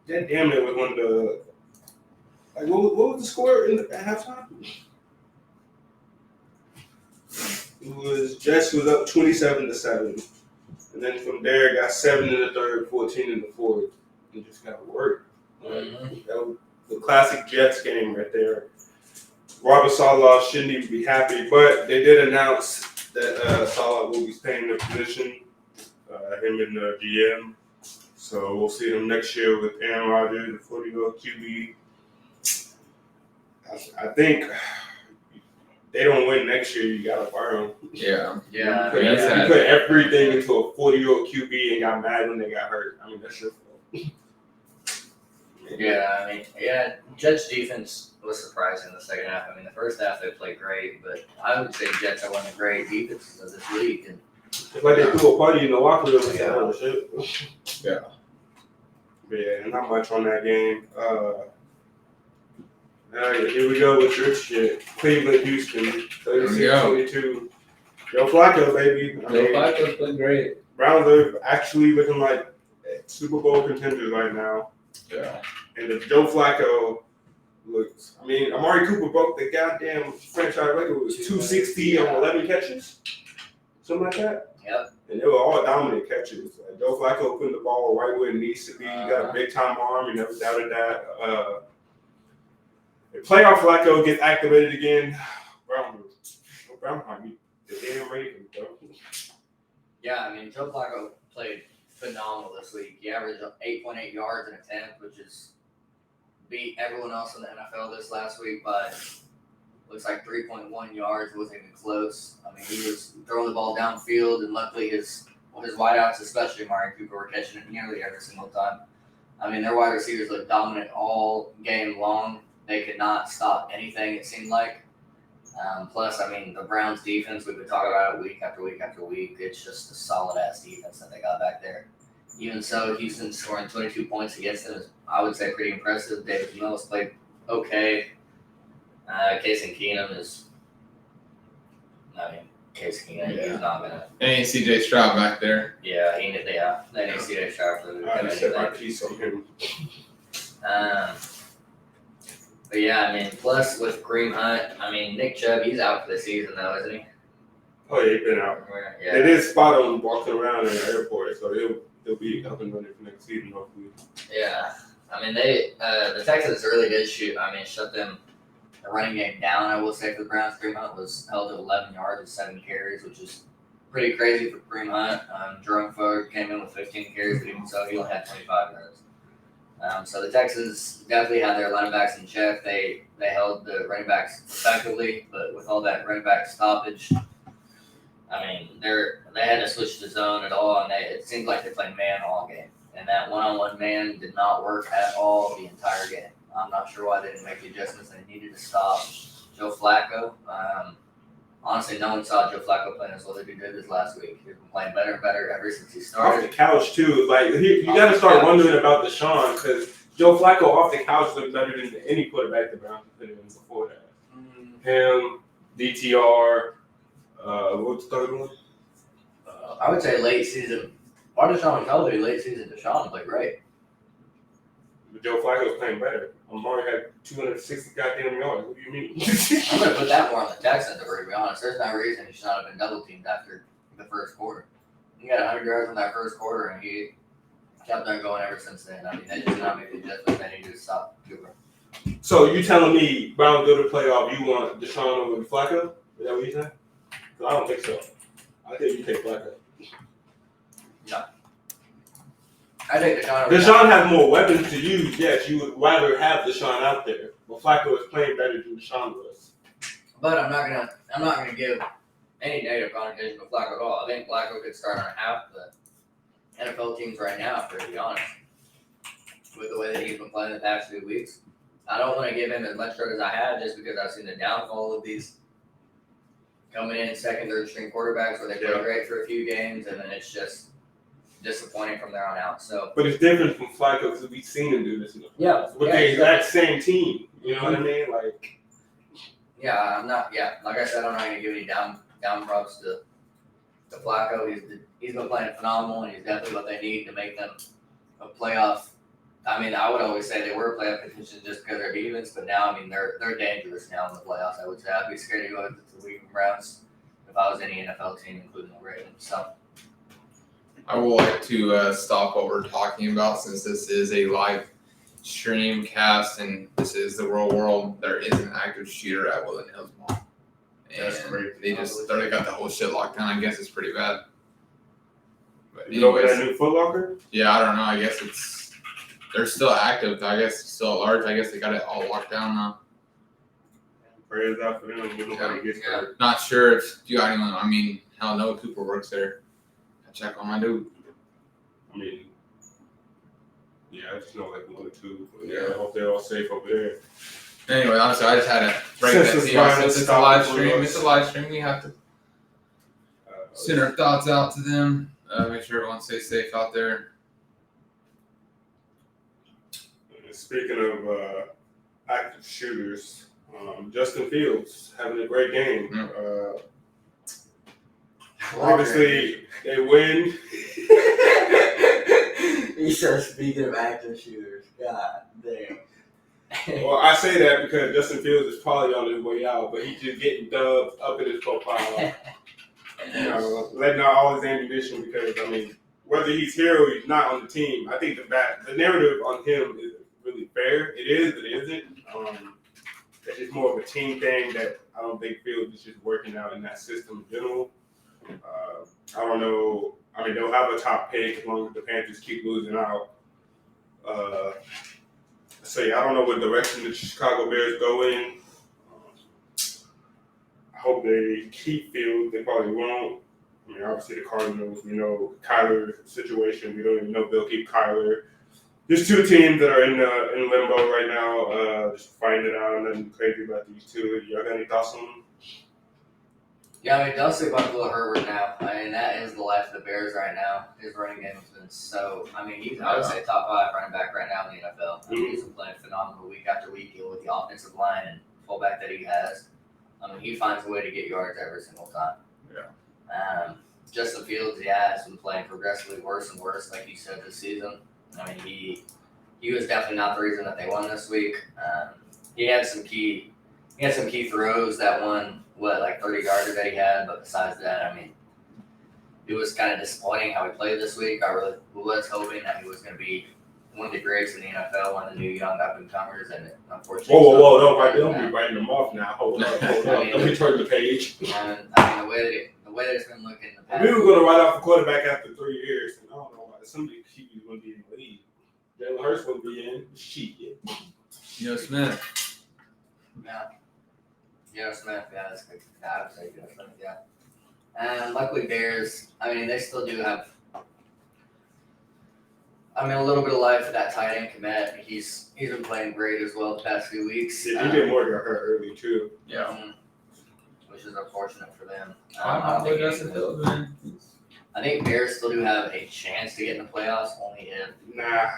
damn it was one of the. Like, what was the score at halftime? It was Jets was up 27-7, and then from there got 7 in the third, 14 in the fourth, and just got to work. That was the classic Jets game right there. Robert Saleh shouldn't even be happy, but they did announce that Saleh will be staying in the position, him and the GM. So we'll see them next year with Aaron Rodgers, the 40-year-old QB. I think they don't win next year, you gotta fire them. Yeah. Yeah. You put everything into a 40-year-old QB and got mad when they got hurt. I mean, that's your fault. Yeah, I mean, Jets' defense was surprising in the second half. I mean, the first half they played great, but I would say Jets are one of the great defenses of this league. And it's like they threw a party in the locker room. Yeah. Shit. Yeah. But yeah, not much on that game. Here we go with your shit. Cleveland, Houston, 36-22. Joe Flacco, baby. Joe Flacco's been great. Browns are actually looking like Super Bowl contenders right now. Yeah. And if Joe Flacco looks, I mean, Amari Cooper broke the goddamn franchise record. It was 260 on 11 catches, something like that. Yep. And they were all dominant catches. Like Joe Flacco putting the ball right where it needs to be. He got a big time arm. You never doubted that. If playoff Flacco gets activated again, Brown might be the damn Ravens, bro. Yeah, I mean, Joe Flacco played phenomenal this week. He averaged 8.8 yards in a attempt, which is beat everyone else in the NFL this last week by looks like 3.1 yards. It wasn't even close. I mean, he was throwing the ball downfield, and luckily his wideouts, especially Amari Cooper, were catching it nearly every single time. I mean, their wide receivers looked dominant all game long. They could not stop anything, it seemed like. Plus, I mean, the Browns' defense, we've been talking about it week after week after week. It's just a solid-ass defense that they got back there. Even so, Houston scoring 22 points against them is, I would say, pretty impressive. David Mills played okay. Case Keenum is, Case Keenum, he's not going to. And CJ Stroud back there. Yeah, they need CJ Stroud for the I set my piece on him. But yeah, I mean, plus with Kareem Hunt, I mean, Nick Chubb, he's out for the season though, isn't he? Oh yeah, he's been out. Yeah. They did spot him walking around in the airport, so he'll be up and running for next season hopefully. Yeah, I mean the Texans really did shut them the running game down. I will say for the Browns, Kareem Hunt was held to 11 yards and 7 carries, which is pretty crazy for Kareem Hunt. Jerome Ford came in with 15 carries, but even so, he only had 25 yards. So the Texans definitely had their running backs in check. They held the running backs effectively, but with all that running back stoppage, I mean, they had to switch the zone at all, and it seemed like they played man all game. And that one-on-one man did not work at all the entire game. I'm not sure why they didn't make the adjustments they needed to stop Joe Flacco. Honestly, no one saw Joe Flacco playing as well as he did this last week. He's been playing better and better ever since he Off started. the couch too, like you got to start wondering about Deshaun because Joe Flacco off the couch looked better than any quarterback the Browns put in before that. Him, DTR, what's the other one? I would say late season. While Deshaun was healthy, late season Deshaun played great. But Joe Flacco was playing better. Amari had 260 goddamn yards. What do you mean? I'm going to put that more on the Texans, to be honest. There's no reason he should not have been double teamed after the first quarter. He got 100 yards in that first quarter, and he kept on going ever since then. I mean, they did not make the adjustments they needed to stop Cooper. So you telling me Browns go to playoff, you want Deshaun over Flacco? Is that what you saying? I don't think so. I think you take Flacco. No. I think Deshaun has more weapons to use. Yes, you would rather have Deshaun out there, but Flacco is playing better than Deshaun was. But I'm not gonna give any negative connotation to Flacco at all. I think Flacco could start on half the NFL teams right now, to be honest, with the way that he's been playing the past 2 weeks. I don't want to give him as much credit as I have, just because I've seen the downfall of these coming in second, third string quarterbacks where they play great for a few games and then it's just disappointing from there on out. So, but it's different from Flacco because we've seen him do this in the past. with the exact same team. You know what I mean? Like, I'm not. Yeah, like I said, I'm not going to give any down props to Flacco. He's been playing phenomenal, and he's definitely what they need to make them a playoff. I mean, I would always say they were a playoff contention just because of their defense, but now, I mean, they're dangerous now in the playoffs. I would say I'd be scared to go into the Cleveland Browns if I was any NFL team, including the Ravens. So. I would like to stop what we're talking about since this is a live stream cast, and this is the real world. There is an active shooter at Woodland Hills Mall, That's and crazy. they got the whole shit locked down. I guess it's pretty bad. But You know where that anyways, new Foot Locker? yeah, I don't know. I guess they're still active. I guess it's still at large. I guess they got it all locked down now. Prayers out for them. Nobody gets hurt. Not sure if you got anyone. I mean, hell no, Cooper works there. I check on my dude. I mean, yeah, I just know like 1 or 2. But yeah, I hope they're all safe over there. Anyway, honestly, I just had to break that to you. Since it's a live stream, we have to send our thoughts out to them. Make sure everyone stays safe out there. Speaking of active shooters, Justin Fields having a great game. Obviously, they win. He says, speaking of active shooters, god damn. Well, I say that because Justin Fields is probably on his way out, but he's just getting dubbed up in his profile. Letting out all his ammunition because, I mean, whether he's here or he's not on the team, I think the narrative on him is really fair. It is, but it isn't. It's just more of a team thing that I don't think Fields is just working out in that system in general. I don't know. I mean, they'll have a top pick as long as the Panthers keep losing out. So, yeah, I don't know what direction the Chicago Bears go in. I hope they keep Fields. They probably won't. I mean, obviously the Cardinals, we know Kyler's situation. We don't even know if they'll keep Kyler. There's 2 teams that are in limbo right now, just fighting it out. Nothing crazy about these 2. Y'all got any thoughts on them? Yeah, I mean, Dusty Buffalo Herbert now. I mean, that is the life of the Bears right now. His running game has been so. I mean, he's, I would say, top 5 running back right now in the NFL. I mean, he's been playing phenomenal week after week with the offensive line and fullback that he has. I mean, he finds a way to get yards every single time. Yeah. Justin Fields, has been playing progressively worse and worse, like you said, this season. I mean, he was definitely not the reason that they won this week. He had some key throws that won, like 30-yarder that he had, but besides that, I mean, it was kind of disappointing how he played this week. I really was hoping that he was going to be one of the greats in the NFL, one of the new young up-and-comers, and unfortunately... Whoa, don't be writing them off now. Hold up. Let me turn the page. And, I mean, the way that it's been looking in the past... We were going to write off the quarterback after 3 years, and I don't know why. Somebody was going to be in the league. Jalen Hurts wouldn't be in. Shit. Smith. Yeah, Smith, yeah, that's good. I would say Smith, yeah. And luckily Bears, I mean, they still do have, a little bit of life for that tight end Komet. He's been playing great as well the past few weeks. Yeah, he did more got hurt early, too. Yeah. Which is unfortunate for them. I think Bears still do have a chance to get in the playoffs, only if. Nah,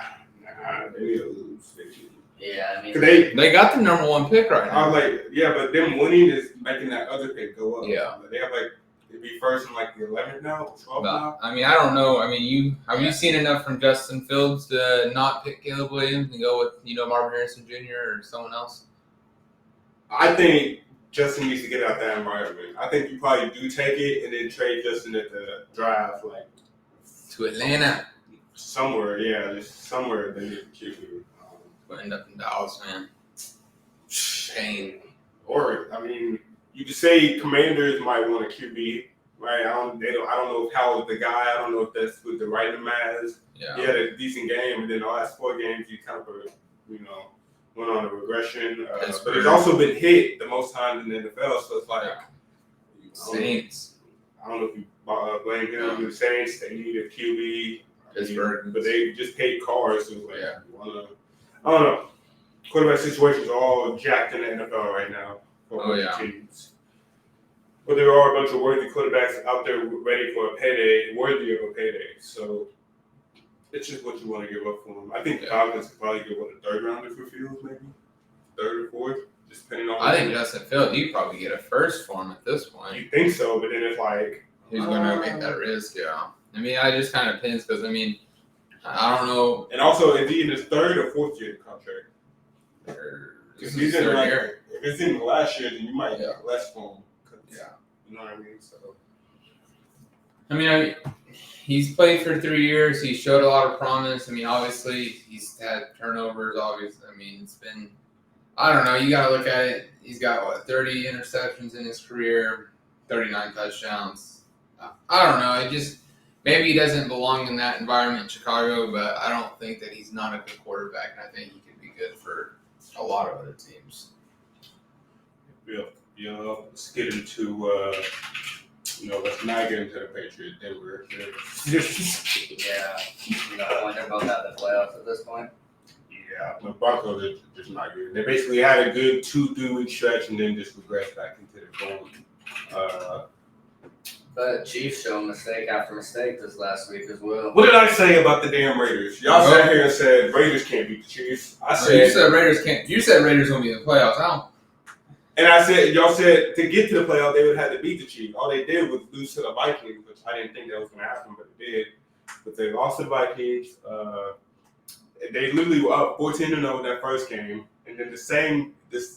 they need to lose. Yeah, I mean. They got the number 1 pick right now. I was like, yeah, but them winning is making that other pick go up. Yeah. They have they'd be first in the 11th now, 12th now. I mean, I don't know. I mean, have you seen enough from Justin Fields to not pick Caleb Williams and go with, Marvin Harrison Jr. or someone else? I think Justin needs to get out that environment. I think you probably do take it and then trade Justin at the draft, to Atlanta. Somewhere, yeah, just somewhere they need to keep you. We'll end up in Dallas, man. Shame. Or, I mean, you could say Commanders might want a QB, right? I don't know if Howell's the guy. I don't know if that's what they're writing him as. Yeah. He had a decent game, and then the last 4 games he kind of, went on a regression. But he's also been hit the most times in the NFL, so it's like Saints. I don't know if you blame him. The Saints, they need a QB. Pittsburgh. But they just paid cars. So it's like, I don't know. Quarterback situations are all jacked in the NFL right now for teams. But there are a bunch of worthy quarterbacks out there ready for a payday, worthy of a payday. So it's just what you want to give up for them. I think the Falcons could probably get a 3rd rounder for Fields, maybe 3rd or 4th, just depending on. I think Justin Fields, you probably get a 1st for him at this point. You think so, but then it's like who's going to make that risk? Yeah. I mean, I just kind of depends because I don't know. And also, is he in his 3rd or 4th year contract? If he's in if it's in the last year, then you might get less for him. Yeah. You know what I mean? So. I mean, he's played for 3 years. He showed a lot of promise. I mean, obviously, he's had turnovers. Obviously, I mean, it's been, I don't know. You got to look at it. He's got, 30 interceptions in his career, 39 touchdowns. I don't know. It just, maybe he doesn't belong in that environment in Chicago, but I don't think that he's not a good quarterback, and I think he could be good for a lot of other teams. Yeah. Let's get into, let's not get into the Patriots, Denver. Yeah, I wonder about that in the playoffs at this point. Yeah, the Broncos are just not good. They basically had a good 2-3 week stretch and then just regressed back into the phone. But Chiefs showed mistake after mistake this last week as well. What did I say about the damn Raiders? Y'all sat here and said Raiders can't beat the Chiefs. I said you said Raiders can't. You said Raiders gonna be in the playoffs. And I said, y'all said to get to the playoffs they would have to beat the Chiefs. All they did was lose to the Vikings, which I didn't think that was going to happen, but it did. But they lost to the Vikings. They literally were up 14-0 in that first game, and then this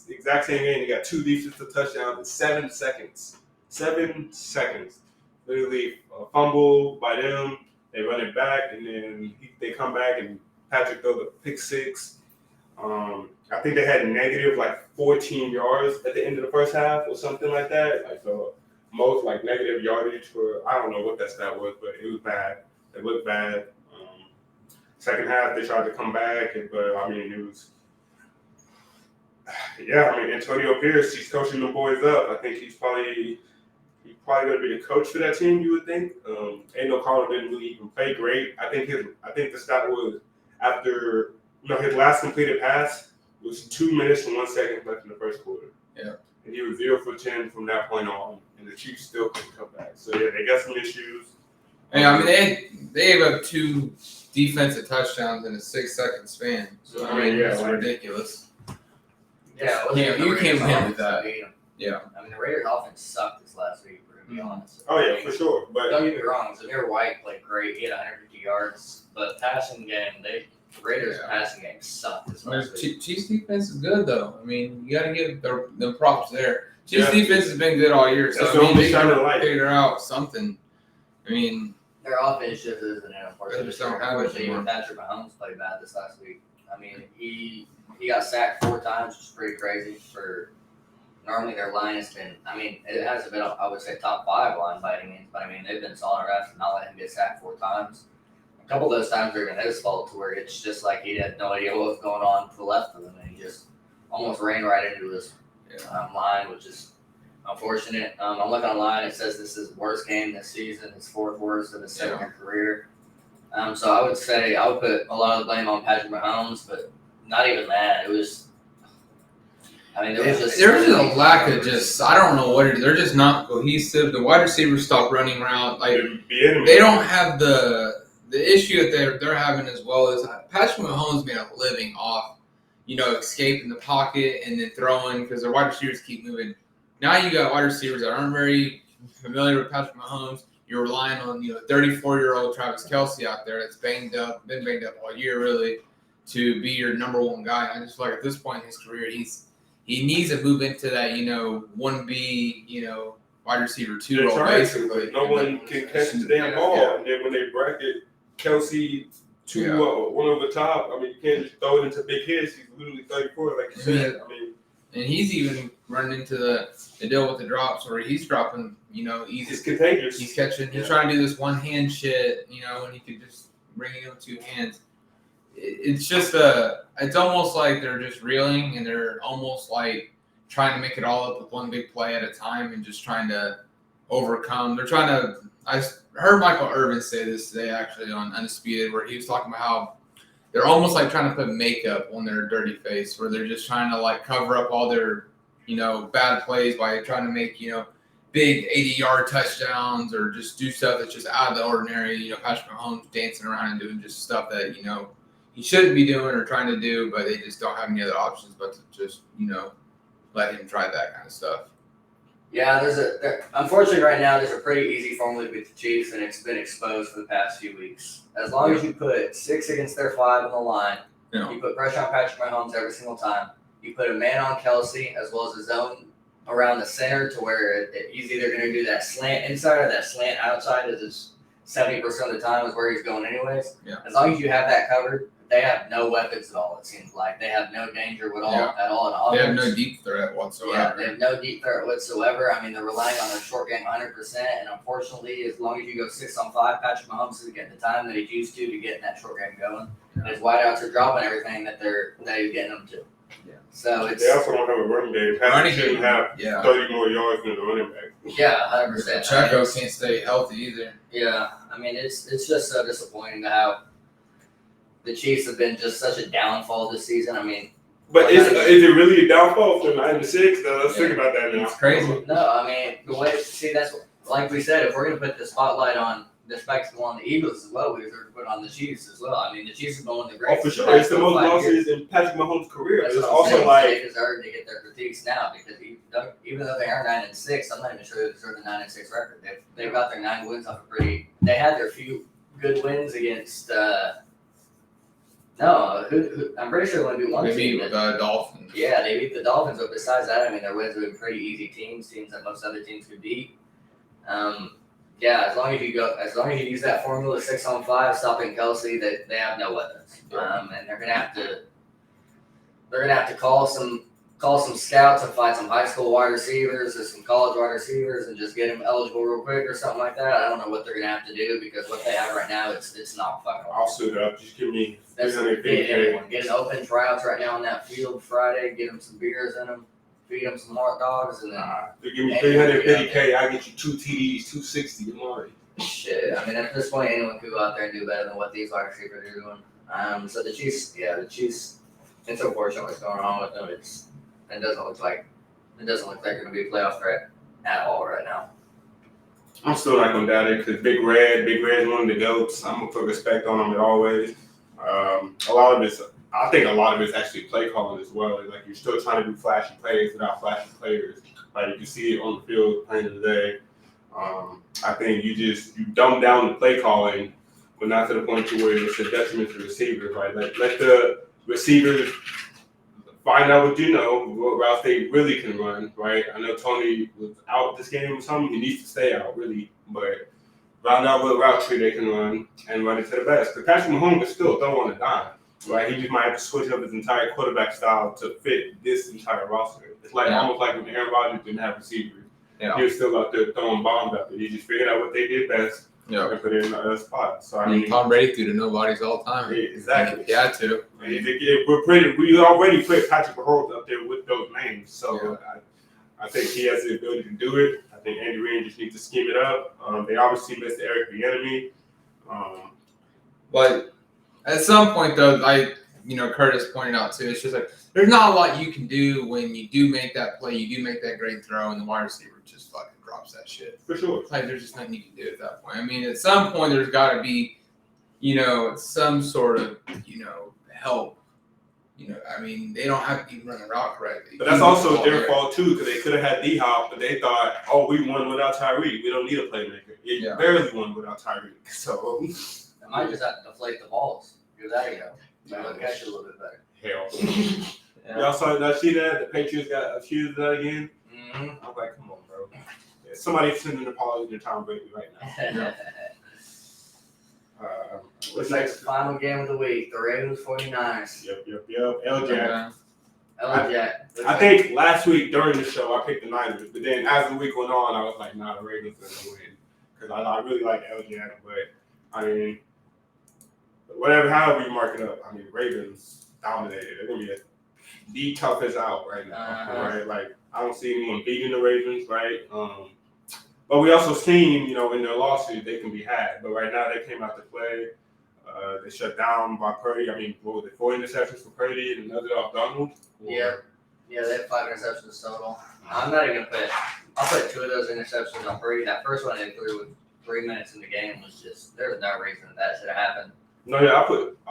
exact same game, they got 2 defensive touchdowns in 7 seconds. 7 seconds. Literally a fumble by them. They run it back, and then they come back, and Patrick throws a pick 6. I think they had negative 14 yards at the end of the first half or something like that. Like the most negative yardage for, I don't know what that stat was, but it was bad. It looked bad. Second half they tried to come back, but I mean it was. Yeah, I mean Antonio Pierce, he's coaching the boys up. I think he's probably going to be the coach for that team. You would think. Aiden O'Connell didn't really even play great. I think the stat was after his last completed pass was 2 minutes and 1 second left in the first quarter. Yeah. And he was 0 for 10 from that point on, and the Chiefs still couldn't come back. So yeah, they got some issues. And I mean they gave up 2 defensive touchdowns in a 6-second span. So I mean it's ridiculous. Yeah, you can't win with that. Yeah. I mean the Raiders offense sucked this last week, to be honest. Oh yeah, for sure. But don't get me wrong, Zamir White played great. He had 150 yards, but passing game, the Raiders' passing game sucked this last week. Chiefs defense is good though. I mean, you got to give them props there. Chiefs defense has been good all year, so I mean, they got to figure out something. I mean, their offense just isn't in. They just don't have it anymore. Even Patrick Mahomes played bad this last week. I mean, he got sacked 4 times, which is pretty crazy. Normally their line has been, I mean, it hasn't been, I would say, top 5 line by any means, but I mean, they've been solid refs and not let him get sacked 4 times. A couple of those times are even his fault, to where it's just like he had no idea what was going on to the left of him, and he just almost ran right into his line, which is unfortunate. I'm looking online, it says this is the worst game this season, his 4th worst of his 7-year career. So I would say I would put a lot of the blame on Patrick Mahomes, but not even that. It was, I mean, there was just a lack of I don't know what it is. They're just not cohesive. The wide receivers stop running around. They don't have the issue that they're having as well as Patrick Mahomes made a living off, escaping the pocket and then throwing because their wide receivers keep moving. Now you got wide receivers that aren't very familiar with Patrick Mahomes. You're relying on 34-year-old Travis Kelce out there that's been banged up all year really to be your number 1 guy. I just feel like at this point in his career he needs to move into that 1B wide receiver 2 role basically. No one can catch the damn ball, and then when they bracket Kelce 1 over the top, I mean you can't just throw it into big hits. He's literally 34, like you said. I mean. And he's even running into the deal with the drops where he's dropping, he's contagious. He's catching, he's trying to do this 1-hand shit, when he could just bring it in with 2 hands. It's just it's almost like they're just reeling and they're almost like trying to make it all up with 1 big play at a time and just trying to overcome. I heard Michael Irvin say this today actually on Undisputed where he was talking about how they're almost like trying to put makeup on their dirty face, where they're just trying to cover up all their, bad plays by trying to make, big 80-yard touchdowns or just do stuff that's just out of the ordinary. Patrick Mahomes dancing around and doing just stuff that, he shouldn't be doing or trying to do, but they just don't have any other options but to just, let him try that kind of stuff. Yeah, unfortunately right now there's a pretty easy formula with the Chiefs, and it's been exposed for the past few weeks. As long as you put 6 against their 5 on the line, you put pressure on Patrick Mahomes every single time, you put a man on Kelce as well as a zone around the center to where he's either going to do that slant inside or that slant outside as his 70% of the time is where he's going anyways. Yeah. As long as you have that covered, they have no weapons at all. It seems like they have no danger at all in offense. They have no deep threat whatsoever. Yeah, they have no deep threat whatsoever. I mean, they're relying on their short game 100%. And unfortunately, as long as you go 6-on-5, Patrick Mahomes isn't getting the time that he's used to get that short game going. And his wideouts are dropping everything that he's getting them to. Yeah. So it's they also don't have a running game. Patrick shouldn't have 30 more yards than the running back. Yeah, 100%. Pacheco can't stay healthy either. Yeah, I mean it's just so disappointing to how the Chiefs have been just such a downfall this season. I mean, but is it really a downfall for 9-6? Let's think about that now. It's crazy. No, I mean the way that's what, like we said, if we're gonna put the spotlight on the spectacle on the Eagles as well, we deserve to put on the Chiefs as well. I mean the Chiefs have been one of the greatest. Oh, for sure, it's the most losses in Patrick Mahomes' career. That's It's what I'm saying. also like They deserve to get their critiques now because even though they are 9-6, I'm not even sure they deserve the 9-6 record. They've got their 9 wins off a pretty. They had their few good wins against. I'm pretty sure they only beat one They team. beat the Dolphins. Yeah, they beat the Dolphins, but besides that, I mean, their wins have been pretty easy teams that most other teams could beat. Yeah, as long as you use that formula 6-on-5, stopping Kelsey, they have no weapons. And they're gonna have to call some scouts and find some high school wide receivers or some college wide receivers and just get them eligible real quick or something like that. I don't know what they're gonna have to do because what they have right now it's not fucking. I'll suit up. Just give me That's get an open tryouts right now on that field Friday. Get them some beers in them, feed them some hot dogs, and then give me 350K. I get you 2 TDs, 260. Come on. shit. I mean, at this point, anyone could go out there and do better than what these wide receivers are doing. So the Chiefs, it's unfortunate what's going on with them. It doesn't look like they're going to be a playoff threat at all right now. I'm still not gonna doubt it because Big Red's one of the goats. I'm gonna put respect on him as always. I think a lot of it's actually play calling as well. Like you're still trying to do flashy plays without flashy players. Like you can see it on the field playing today. I think you dumb down the play calling, but not to the point to where it's a detriment to the receivers. Right? Let the receivers find out what routes they really can run, right? I know Tony was out this game or something. He needs to stay out, really. But find out what route tree they can run and run it to the best. But Patrick Mahomes is still throwing a dime, right? He just might have to switch up his entire quarterback style to fit this entire roster. It's like almost like when Aaron Rodgers didn't have receivers. Yeah. He was still out there throwing bombs out there. He just figured out what they did best. And put it in a spot. So I mean, Tom Brady threw to nobodies all the time. Exactly. He had to. We already put Patrick Mahomes up there with those names. So I think he has the ability to do it. I think Andy Reid just needs to scheme it up. They obviously missed Eric Bieniemy. But at some point, though, Curtis pointed out too, it's just like there's not a lot you can do when you do make that play, you do make that great throw, and the wide receiver just fucking drops that shit. For sure. Like there's just nothing you can do at that point. I mean, at some point there's got to be, some sort of, help. I mean, they don't have to even run the route correctly. But that's also their fault too, because they could have had D-Hop, but they thought, we won without Tyreek. We don't need a playmaker. It barely won without Tyreek. So they might just have to deflate the balls. Give that a go. They'll catch it a little bit better. Hell. Y'all see that? The Patriots got accused of that again? Mm-hmm. I'm like, come on, bro. Yeah, somebody send an apology to Tom Brady right now. What's next? Final game of the week, the Ravens 49ers. Yep. LJ. I think last week during the show I picked the Niners, but then as the week went on, I was like, nah, the Ravens are going to win. Because I really like LJ, but I mean, however you mark it up, I mean, Ravens dominated. They're going to be the toughest out right now, right? Like, I don't see anyone beating the Ravens, right? But we also seen, in their lawsuit, they can be had. But right now, they came out to play. They shut down by Purdy. I mean, what was it, 4 interceptions for Purdy and another off Donald? Yeah, they had 5 interceptions total. I'm not even going to I'll put 2 of those interceptions on Purdy. That first one they threw with 3 minutes in the game was just, there was no reason that should have happened. No, yeah, I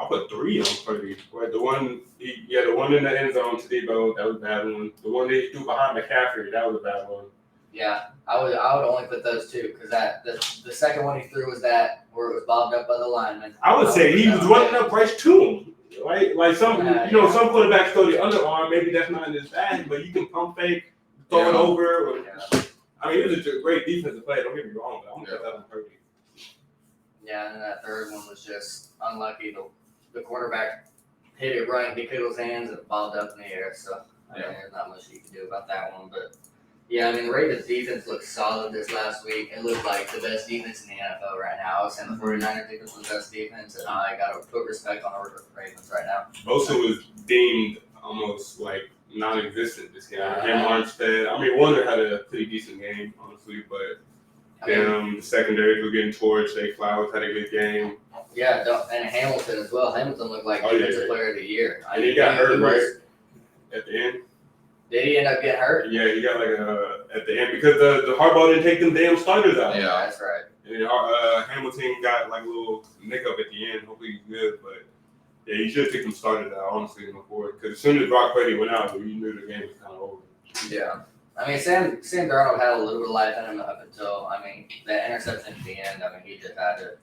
put 3 on Purdy. Right, the one in the end zone to Debo, that was a bad one. The one they threw behind McCaffrey, that was a bad one. Yeah, I would only put those 2 because the second one he threw was that where it was bobbed up by the lineman. I would say he was running up right to him, right? Like some quarterbacks throw the underarm. Maybe that's not in his bag, but you can pump fake, throw it over. I mean, it was a great defensive play. Don't get me wrong, but I'm gonna put that on Purdy. Yeah, and then that third one was just unlucky. The quarterback hit it right in Kittle's hands and it bobbed up in the air. So I mean, there's not much you can do about that one. But yeah, I mean, the Ravens defense looked solid this last week. It looked like the best defense in the NFL right now. I was saying the 49ers defense was the best defense, and I got to put respect on the Ravens right now. Bosa was deemed almost like non-existent this game. Him, Armstead. I mean, Warner had a pretty decent game, honestly, but the secondary were getting torched. Zay Flowers had a good game. Yeah, and Hamilton as well. Hamilton looked like defensive player of the year. And he got hurt, right? At the end. Did he end up getting hurt? Yeah, he got at the end because the Harbaugh didn't take them damn starters out. Yeah, that's right. And Hamilton got like a little nick up at the end. Hopefully he's good, but yeah, you should take them starters out, honestly, in the fourth. Because as soon as Brock Purdy went out, you knew the game was kind of over. Yeah. I mean, Sam Darnold had a little bit of life in him up until, that interception at the end. He just had to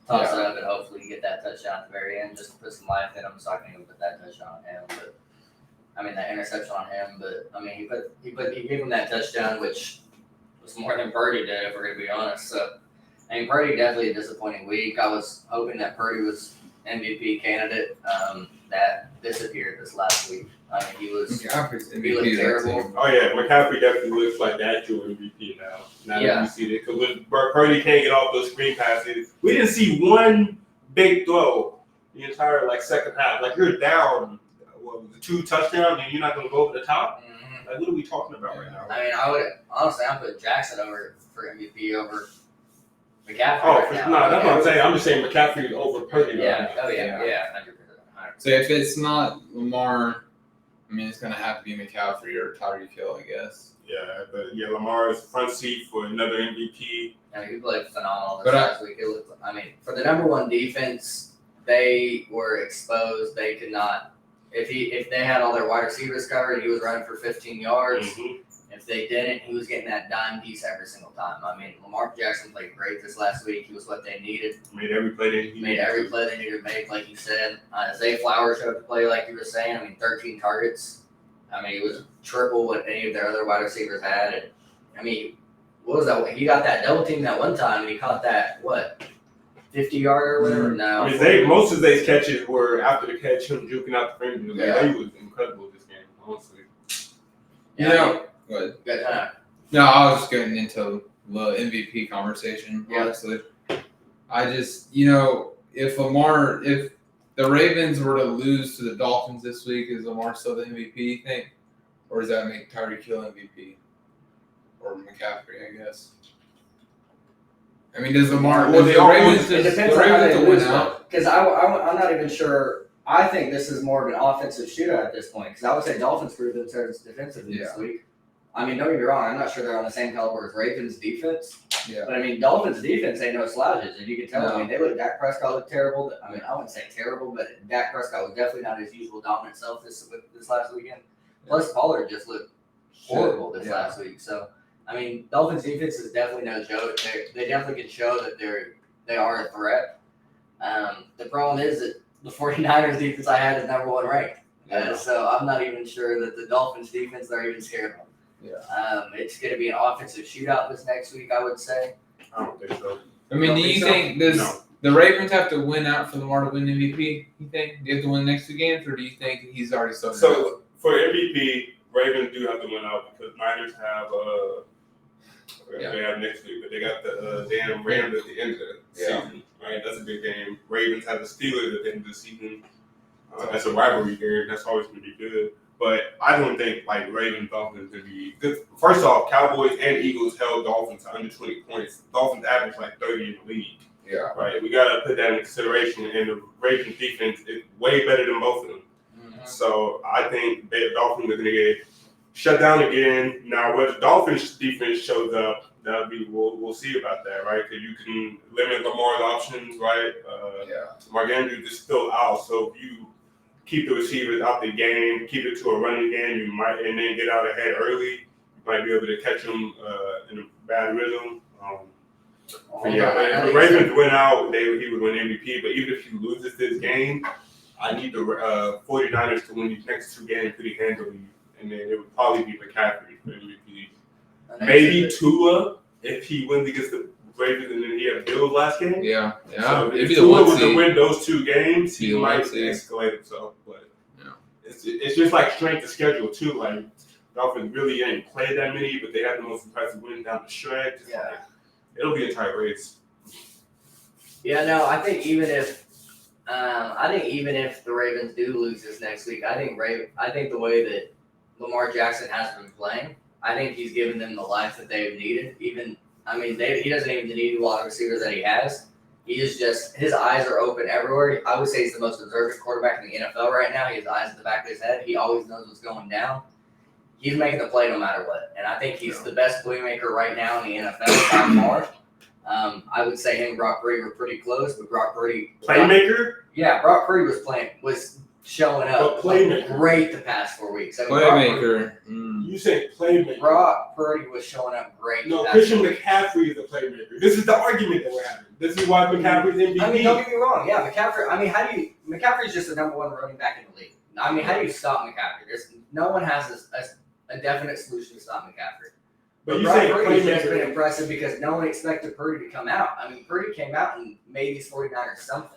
toss it up and hopefully get that touchdown at the very end just to put some life in him so I can even put that touchdown on him. But that interception on him. But he gave him that touchdown, which was more than Purdy did, if we're gonna be honest. So Purdy definitely a disappointing week. I was hoping that Purdy was MVP candidate. That disappeared this last week. He was MVP terrible. Oh yeah, McCaffrey definitely looks like the actual MVP now. Now that you see it, because when Purdy can't get off those screen passes, we didn't see one big throw the entire second half. Like you're down, the 2 touchdowns, and you're not going to go over the top. Mm-hmm. Like what are we talking about right now? I would honestly, I'm putting Jackson over for MVP over McCaffrey. Oh, that's what I'm saying. I'm just saying McCaffrey over Purdy. Yeah. Right Yeah. 100%. So if it's not Lamar, it's gonna have to be McCaffrey or Tyreek Hill, I guess. Yeah, but Lamar's front seat for another MVP. He played phenomenal this last week. It was, for the number one defense, they were exposed. They could not. If they had all their wide receivers covered, he was running for 15 yards. Mm-hmm. If they didn't, he was getting that dime piece every single time. Lamar Jackson played great this last week. He was what they needed. Made every play they needed to make, like you said. Zay Flowers showed up to play, like you were saying. 13 targets. It was triple what any of their other wide receivers had. And, what was that? He got that double team that one time, and he caught that, 50-yarder or whatever? No. Most of these catches were after the catch, him juking out the fringes. He was incredible this game, honestly. Go ahead. No, I was just getting into the MVP conversation, honestly. I just, if the Ravens were to lose to the Dolphins this week, is Lamar still the MVP, you think? Or does that make Tyreek Hill MVP? Or McCaffrey, I guess. Does Lamar... it depends on how they lose, because I'm not even sure... I think this is more of an offensive shootout at this point, because I would say Dolphins proved themselves defensively this week. Don't get me wrong, I'm not sure they're on the same caliber as Ravens defense. Yeah. But Dolphins defense ain't no slouches, and you can tell. Dak Prescott looked terrible. I wouldn't say terrible, but Dak Prescott was definitely not his usual dominant self this last weekend. Plus, Pollard just looked horrible this last week. So, Dolphins defense is definitely no joke. They definitely can show that they are a threat. The problem is that the 49ers defense I had is number 1 ranked. So I'm not even sure that the Dolphins defense are even scared of them. Yeah. It's going to be an offensive shootout this next week, I would say. I don't think so. Do you think the Ravens have to win out for Lamar to win MVP? You think they have to win the next 2 games, or do you think he's already sold? So for MVP, Ravens do have to win out because Niners have they have next week, but they got the damn Rams at the end of the season. Right, that's a big game. Ravens have the Steelers at the end of the season. That's a rivalry game. That's always going to be good. But I don't think Ravens Dolphins going to be good. First off, Cowboys and Eagles held Dolphins to under 20 points. Dolphins average 30 in the league. Yeah. Right. We got to put that in consideration. And the Ravens defense is way better than both of them. Mm-hmm. So I think the Dolphins are going to get shut down again. Now, when the Dolphins defense shows up, that'll be we'll see about that, right? Because you can limit Lamar's options, right? Mark Andrews is still out, so if you keep the receivers out the game, keep it to a running game, and then get out ahead early, you might be able to catch them in a bad rhythm. If the Ravens win out, he would win MVP. But even if he loses this game, I need the 49ers to win these next 2 games pretty handily, and then it would probably be McCaffrey for MVP. Maybe Tua if he wins against the Ravens, and then he had Bills last game. Yeah. So It'd if be the Tua one was to seed. win those 2 games, Be he the one might seed. escalate himself. But Yeah. it's just like strength of schedule too. Like Dolphins really ain't played that many, but they have the most impressive win down the stretch. Yeah. Like, it'll be a tight race. Yeah, no, I think even if the Ravens do lose this next week, I think the way that Lamar Jackson has been playing, I think he's given them the life that they've needed. He doesn't even need a lot of receivers that he has. He is just, his eyes are open everywhere. I would say he's the most observant quarterback in the NFL right now. He has eyes at the back of his head. He always knows what's going down. He's making the play no matter what. And I think he's the best playmaker right now in the NFL by far. I would say him and Brock Purdy were pretty close, but Brock Purdy Playmaker? Brock Purdy was showing up But playmaker. great the past 4 weeks. I mean, Playmaker. You say playmaker. Brock Purdy was showing up great. No, the past Christian 4 weeks. McCaffrey is a playmaker. This is the argument that we're having. This is why McCaffrey's MVP. I mean, don't get me wrong. Yeah, McCaffrey. I mean, McCaffrey's just the number 1 running back in the league. I mean, how do you stop McCaffrey? No one has a definite solution to stop McCaffrey. But you Brock say Purdy's just been playmaker. impressive because no one expected Purdy to come out. I mean, Purdy came out and made these 49ers something.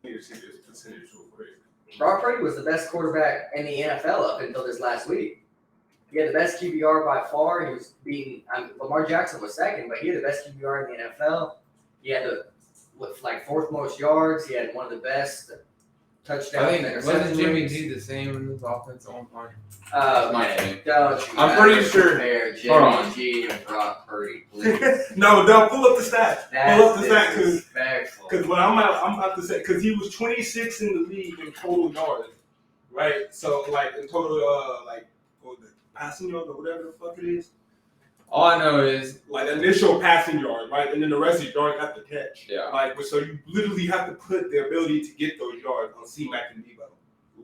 I need to see this percentage real quick. Brock Purdy was the best quarterback in the NFL up until this last week. He had the best QBR by far. He was beating Lamar Jackson was second, but he had the best QBR in the NFL. He had the 4th most yards. He had one of the best touchdowns. I think interception wasn't Jimmy rates. G the same in this offense at one point? My opinion. don't you I'm pretty ever sure- compare Hold on. Jimmy G and Brock Purdy, please. No, pull up the stats. Pull up the stats disrespectful. because what I'm about to say, because he was 26 in the league in total yards, right? So like in total, what was it, passing yards or whatever the fuck it is. All I know is Like initial passing yard, right, and then the rest is yards after catch. Yeah. Like, so you literally have to put the ability to get those yards on C-Mac and Debo,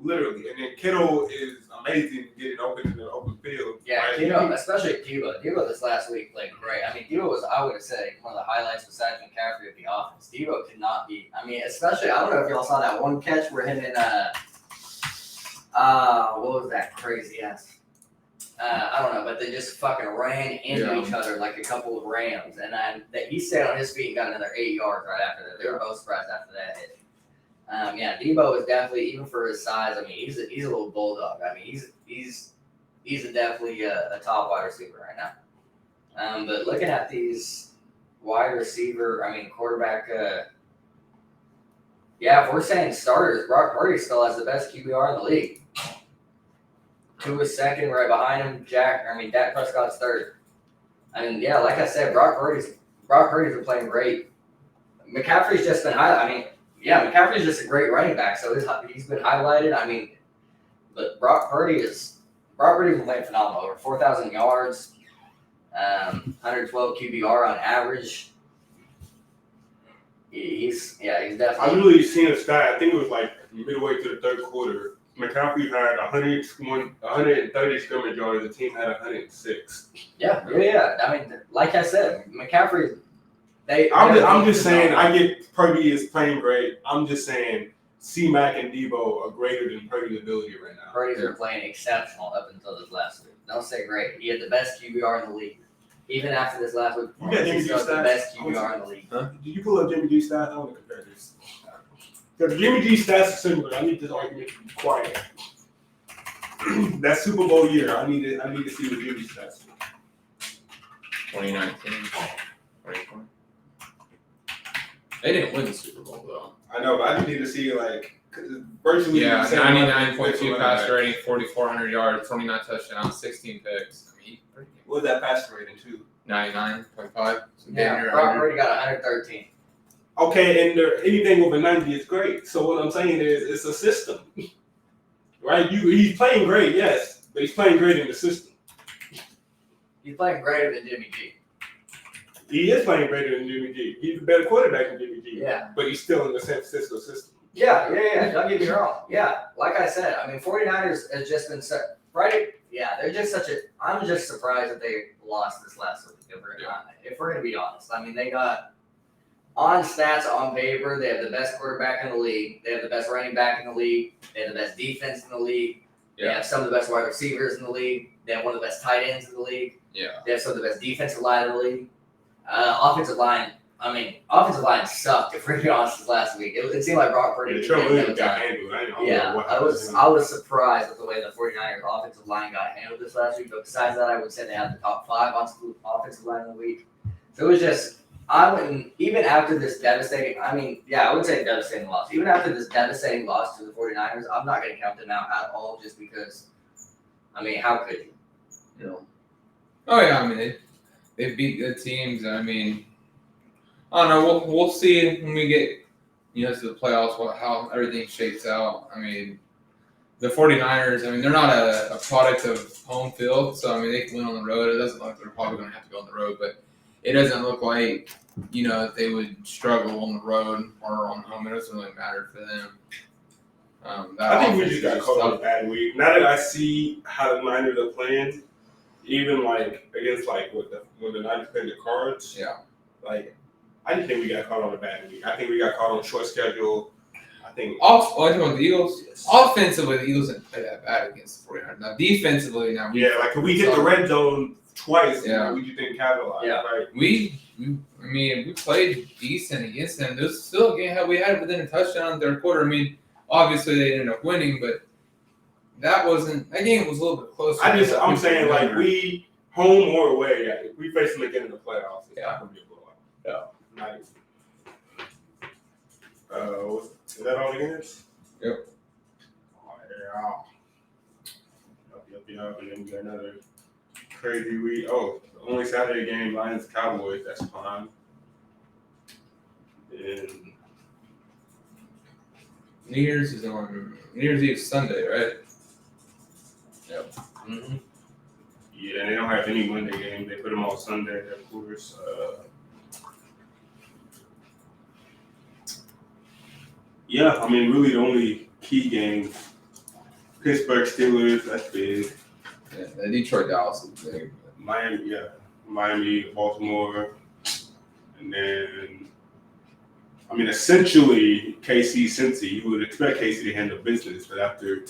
literally. And then Kittle is amazing getting open in the open field. Yeah, right? Debo, especially Debo. Debo this last week played great. I mean, Debo was, I would have said, one of the highlights besides McCaffrey of the offense. Debo could not be. I mean, especially, I don't know if y'all saw that one catch where him and what was that crazy ass? I don't know, but they just fucking ran into each other like a couple of rams, and that he stayed on his feet and got another 8 yards right after that. They were both surprised after that hit. Debo is definitely, even for his size. I mean, he's a little bulldog. I mean, he's definitely a top wide receiver right now. But looking at these wide receiver, quarterback. If we're saying starters, Brock Purdy still has the best QBR in the league. Tua is second, right behind him. Dak Prescott's third. Like I said, Brock Purdy's been playing great. McCaffrey's just been McCaffrey's just a great running back, so he's been highlighted. But Brock Purdy's been playing phenomenal. Over 4,000 yards, 112 QBR on average. He's definitely. I really seen a stat. I think it was like midway to the third quarter. McCaffrey had 130 scrimmage yards. The team had 106. Yeah. Like I said, McCaffrey. I'm just saying. I get Purdy is playing great. I'm just saying C-Mac and Debo are greater than Purdy's ability right now. Purdy's been playing exceptional up until this last week. Don't say great. He had the best QBR in the league. Even after this last week, You got Jimmy he's G still the stats? best QBR in the league. Huh? Did you pull up Jimmy G stats? I want to compare this. Because Jimmy G stats are similar. I need this argument to be quiet. That Super Bowl year, I need to see what Jimmy stats. 2019, 2020. They didn't win the Super Bowl though. I know, but I just need to see virtually. Yeah, the same 99.2 running passer back. rating, 4,400 yards, 29 touchdowns, 16 picks. He's pretty good. What was that passer rating too? 99.5. So Yeah, Brock Purdy got 113. Okay, and anything over 90 is great. So what I'm saying is, it's a system, right? He's playing great, yes, but he's playing great in the system. He's playing greater than Jimmy G. He is playing greater than Jimmy G. He's a better quarterback than Jimmy G. Yeah. But he's still in the San Francisco system. Yeah. Don't get me wrong. Yeah, like I said, 49ers has just been right. Yeah, they're just I'm just surprised that they lost this last week. If we're gonna be honest, they got on stats on paper, they have the best quarterback in the league. They have the best running back in the league. They have the best defense in the league. They have some of the best wide receivers in the league. They have one of the best tight ends in the league. Yeah. They have some of the best defensive line in the league. Offensive line sucked, if we're being honest, this last week. It seemed like Brock Purdy Trevor didn't Williams know got time. handled. I don't Yeah, know what I happened. was surprised with the way the 49ers offensive line got handled this last week. But besides that, I would say they had the top 5 offensive line in the week. So it was just, I wouldn't, even after this devastating, I would say devastating loss. Even after this devastating loss to the 49ers, I'm not going to count them out at all just because, how could you? You know? Oh yeah, they beat good teams. I don't know. We'll see when we get to the playoffs how everything shakes out. The 49ers. They're not a product of home field, so they can win on the road. It doesn't look like they're probably going to have to go on the road, but it doesn't look like that they would struggle on the road or on home. It doesn't really matter for them. I think we just got caught on a bad week. Now that I see how the Niners are playing, even against when the Niners played the Cards, yeah. I just think we got caught on a bad week. I think we got caught on a short schedule. I think. The Eagles. Yes. Offensively, the Eagles didn't play that bad against the 49ers. Now, defensively, if we hit the red zone twice, Yeah. we just didn't capitalize. Yeah. Right? We played decent against them. There's still a game we had within a touchdown in the third quarter. Obviously they ended up winning, but that game was a little bit closer. I'm saying we home or away. If we face them again in the playoffs, it's not gonna be a blowout. Yeah. Nice. Is that all the games? Yep. Oh, yeah. Yep. And then we got another crazy week. Oh, the only Saturday game, Lions Cowboys. That's fine. And New Year's Eve Sunday, right? Yep. Mm-hmm. Yeah, they don't have any Monday games. They put them on Sunday, of course. Really the only key games. Pittsburgh Steelers, that's big. Yeah, the Detroit Dallas is big. Miami, Baltimore, and then essentially KC, Cincy. You would expect KC to handle business, but after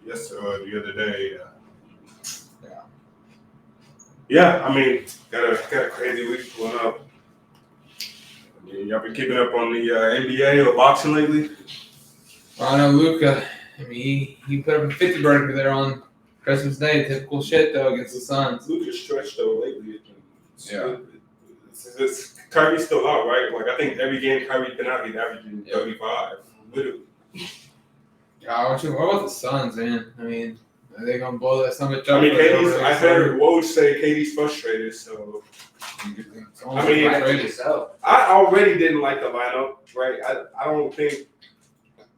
the other day, got a crazy week going up. Y'all been keeping up on the NBA or boxing lately? I know Luka. He put up a 50 burger there on Christmas Day. Typical shit though against the Suns. Luka's stretched though lately. Yeah. Kyrie's still out, right? I think every game Kyrie's been out, he's averaging 35. Literally. Yeah, what about the Suns, man? Are they gonna blow that summit up? I heard Woj say KD's frustrated, so. I already didn't like the lineup, right? I don't think.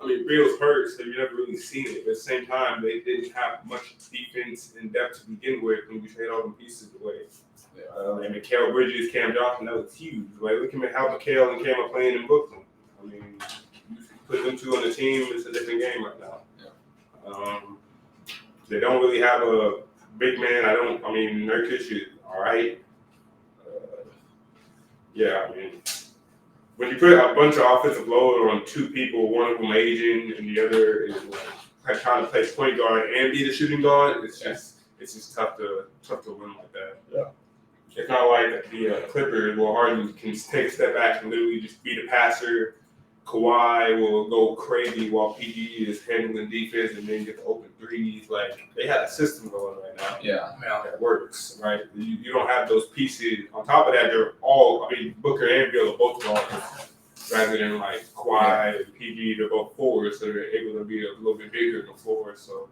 Beal's hurt, so you never really seen it. But at the same time, they didn't have much defense in depth to begin with when we trade all the pieces away. Mikal Bridges, Cam Johnson, that was huge. Look at how Mikal and Cam are playing in Brooklyn. You put them two on the team, it's a different game right now. Yeah. They don't really have a big man. Nurkic is all right. When you put a bunch of offensive load on two people, one of them aging and the other is trying to play point guard and be the shooting guard, it's just tough to win like that. Yeah. It's not like the Clippers where Harden can take a step back and literally just be the passer. Kawhi will go crazy while PG is handling defense and then get the open threes. They have a system going right now. Yeah. That works, right? You don't have those pieces. On top of that, they're all, Booker and Beal are both guards rather than Kawhi and PG, they're both forwards, so they're able to be a little bit bigger than the forwards. So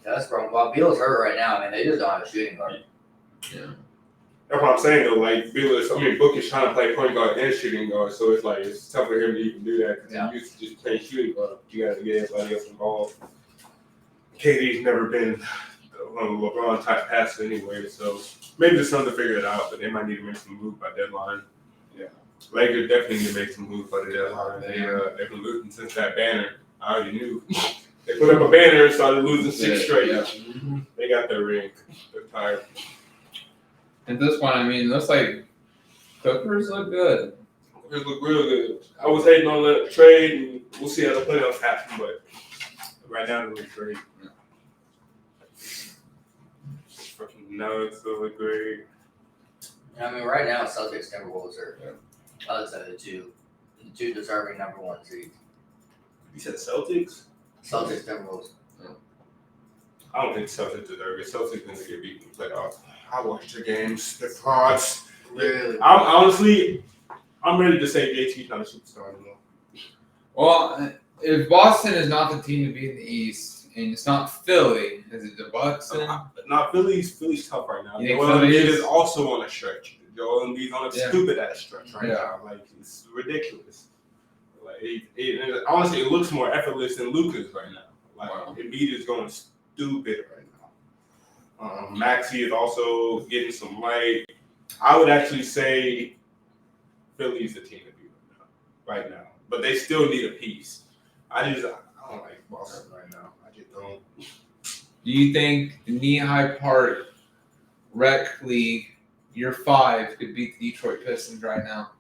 that's wrong. While Beal's hurt right now, they just don't have a shooting guard. Yeah. That's what I'm saying though. Book is trying to play point guard and shooting guard, so it's tough for him to even do that because he used to just play shooting guard. You got to get everybody else involved. KD's never been one of the LeBron type passer anyway, so maybe the Suns will figure it out, but they might need to make some moves by deadline. Yeah, Lakers definitely need to make some moves by the deadline. They've been losing since that banner. I already knew. They put up a banner and started losing 6 straight. Yeah. Mm-hmm. They got their ring. They're tired. At this point, it looks like Clippers look good. Clippers look real good. I was hating on the trade, and we'll see how the playoffs happen, but right now they look great. Yeah. Fucking Nuggets look great. I mean, right now, Celtics Timberwolves are, I would say, the two deserving number 1 seeds. You said Celtics? Celtics Timberwolves. I don't think Celtics deserve it. Celtics going to get beat in the playoffs. I watched the games. The frauds. Really? I'm ready to say JT's not a superstar anymore. Well, if Boston is not the team to beat in the East, and it's not Philly, is it the Bucks? Not Philly's tough right now. You think Joel Philly Embiid is? is also on a stretch. Joel Embiid's on a stupid ass stretch right now. Like, it's ridiculous. Like, and honestly, it looks more effortless than Luka's right now. Like, Embiid is going stupid right now. Maxey is also getting some light. I would actually say Philly's the team to beat right now. But they still need a piece. I don't like Boston right now. I just don't. Do you think the Knee-High Park Rec League, year 5, could beat the Detroit Pistons right now?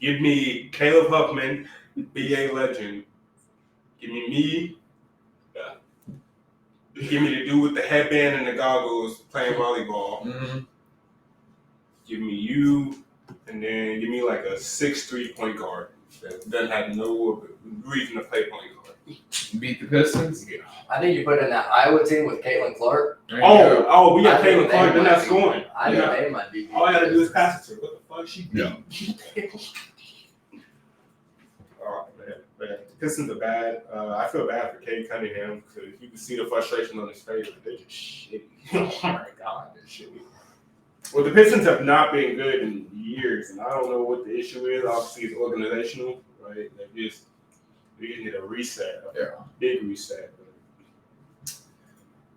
Give me Caleb Huffman, BA legend. Give me. Give me the dude with the headband and the goggles playing volleyball. Mm-hmm. Give me you, and then give me like a 6'3" point guard that doesn't have no reason to play point guard. Beat the Pistons? Yeah. I think you put in that Iowa team with Caitlin Clark. There you go. Oh, we got I think Caitlin Clark. They're they not might scoring. I think they might be. All I gotta do is pass it to her. What the fuck? She beat. Yeah. All right, man. The Pistons are bad. I feel bad for Cade Cunningham because you can see the frustration on his face. They're just shitty. Oh my God, they're shitty. Well, the Pistons have not been good in years, and I don't know what the issue is. Obviously, it's organizational, right? They just need a reset, a big reset. But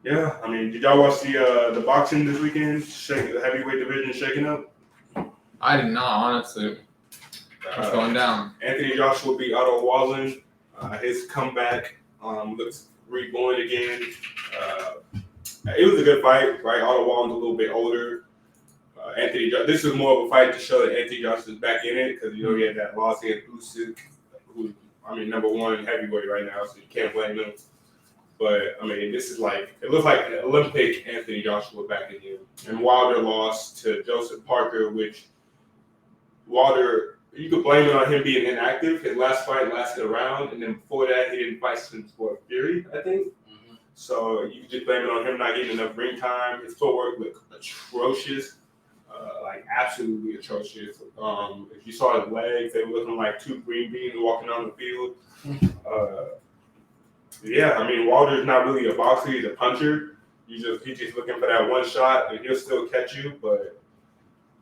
yeah, I mean, did y'all watch the boxing this weekend? The heavyweight division shaking up. I did not, honestly. What's going down? Anthony Joshua beat Otto Wallin. His comeback looks reborn again. It was a good fight, right? Otto Wallin's a little bit older. This is more of a fight to show that Anthony Joshua's back in it because, he had that loss against Usyk, who, number 1 heavyweight right now, so you can't blame him. But, this is it looks like an Olympic Anthony Joshua back in here. And Wilder lost to Joseph Parker, which Wilder, you could blame it on him being inactive. His last fight lasted a round, and then before that, he didn't fight since Fury, I think. Mm-hmm. So you could just blame it on him not getting enough ring time. His footwork looked atrocious. Absolutely atrocious. If you saw his legs, they were looking like 2 green beans walking on the field. Wilder's not really a boxer; he's a puncher. He's just looking for that one shot, and he'll still catch you. But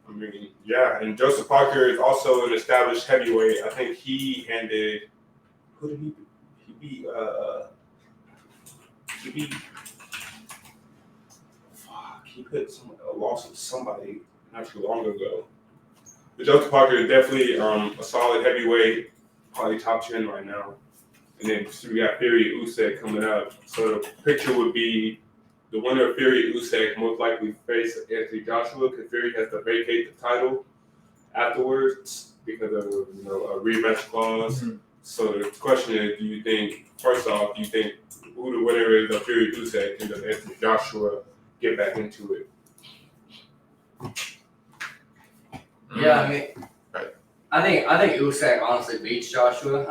and Joseph Parker is also an established heavyweight. I think he handed. Who did he beat? He put a loss with somebody not too long ago. But Joseph Parker is definitely a solid heavyweight, probably top 10 right now. And then we got Fury Usyk coming up. So the picture would be the winner of Fury Usyk most likely face Anthony Joshua because Fury has to vacate the title afterwards because of a rematch clause. Mm-hmm. So the question is, do you think who the winner is of Fury Usyk and does Anthony Joshua get back into it? Yeah, I think Usyk honestly beats Joshua.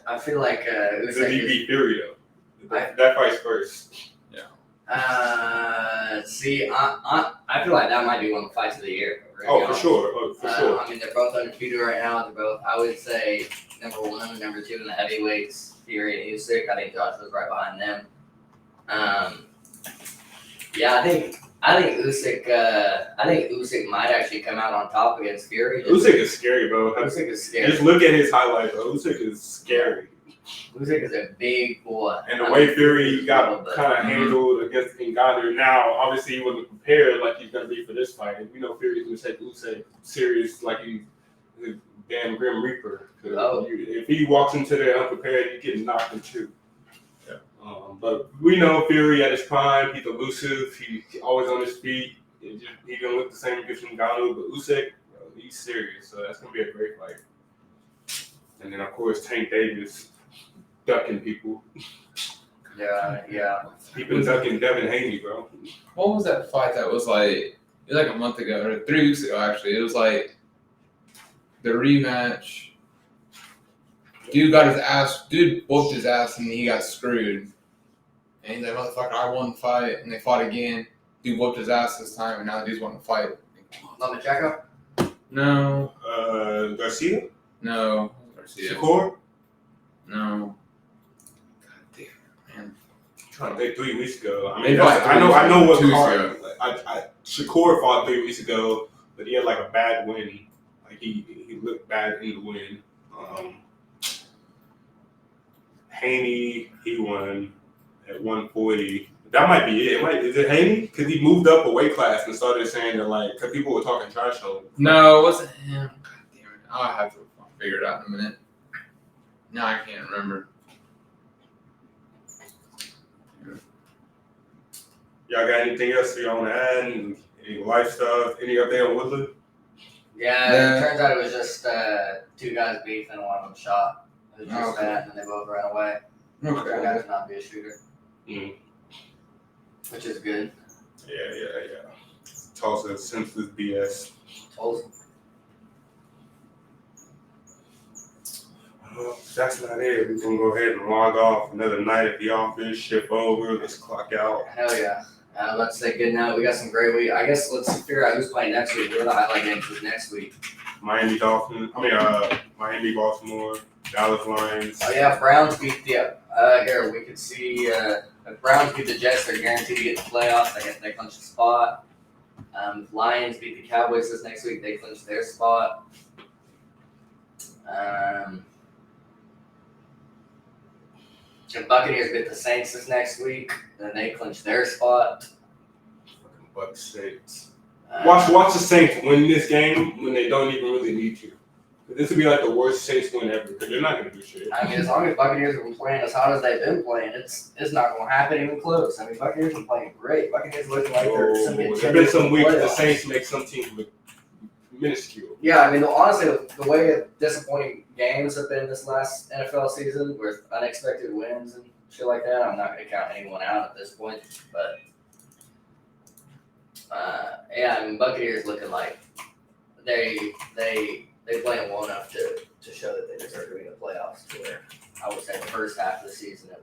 I feel like Usyk. He beat Fury though. That fight's first. Yeah. I feel like that might be one of the fights of the year. For sure. They're both undefeated right now. They're both, I would say, number 1 and number 2 in the heavyweights. Fury and Usyk. I think Joshua's right behind them. I think Usyk might actually come out on top against Fury. Usyk is scary, bro. Usyk is scary. Just look at his highlights, bro. Usyk is scary. Usyk is a big boy. And the way Fury got kind of handled against Ngannou, now obviously he wasn't prepared like he's gonna be for this fight. And we know Fury's gonna take Usyk serious like he's the damn Grim Reaper. If he walks into there unprepared, he's getting knocked in 2. But we know Fury at his prime, he's elusive, he's always on his feet. He's gonna look the same against Ngannou, but Usyk, he's serious. So that's gonna be a great fight. And then of course Tank Davis ducking people. Yeah. He's been ducking Devin Haney, bro. What was that fight that was like It was like a month ago or 3 weeks ago actually. It was like the rematch. Dude whooped his ass and he got screwed. And he's like, motherfucker, I won the fight. And they fought again. Dude whooped his ass this time and now the dude's won the fight. Lomachenko? No. Garcia? No. Garcia. Shakur? No. God damn, man. I'm trying to think 3 weeks ago. I mean, They fought I know what 2 weeks card. ago. Shakur fought 3 weeks ago, but he had like a bad win. Like he looked bad in the win. Haney, he won at 140. That might be it. Is it Haney? Because he moved up a weight class and started saying that, like, because people were talking trash on him. No, it wasn't him. God damn it. I'll have to figure it out in a minute. No, I can't remember. Y'all got anything else y'all want to add? Any life stuff? Any update on Woodland? Yeah, it turns out it was just 2 guys beefing and one of them shot. It was just that, and then they both ran away. Turned out to not be a shooter. Which is good. Yeah. Tulsa, senseless BS. Tulsa. That's not it. We're going to go ahead and log off. Another night at the office, shift over, let's clock out. Hell yeah. Let's say good night. We got some great week. I guess let's figure out who's playing next week. What are the highlight games for next week? Miami, Baltimore, Dallas Lions. Oh yeah, Browns beat the here we could see if Browns beat the Jets, they're guaranteed to get the playoffs. They clinch the spot. Lions beat the Cowboys this next week, they clinch their spot. The Buccaneers beat the Saints this next week, then they clinch their spot. Fucking Bucs Saints. Watch the Saints win this game when they don't even really need to. This would be like the worst Saints win ever because they're not going to do shit. I mean, as long as Buccaneers have been playing as hot as they've been playing, it's not going to happen even close. I mean, Buccaneers are playing great. Buccaneers looking like they're some There's been some weeks the Saints make some teams look minuscule. Yeah, I mean, honestly, the way disappointing games have been this last NFL season with unexpected wins and shit like that, I'm not going to count anyone out at this point. But, yeah, I mean, Buccaneers looking like they playing well enough to show that they deserve to be in the playoffs. To where I would say the first half of the season it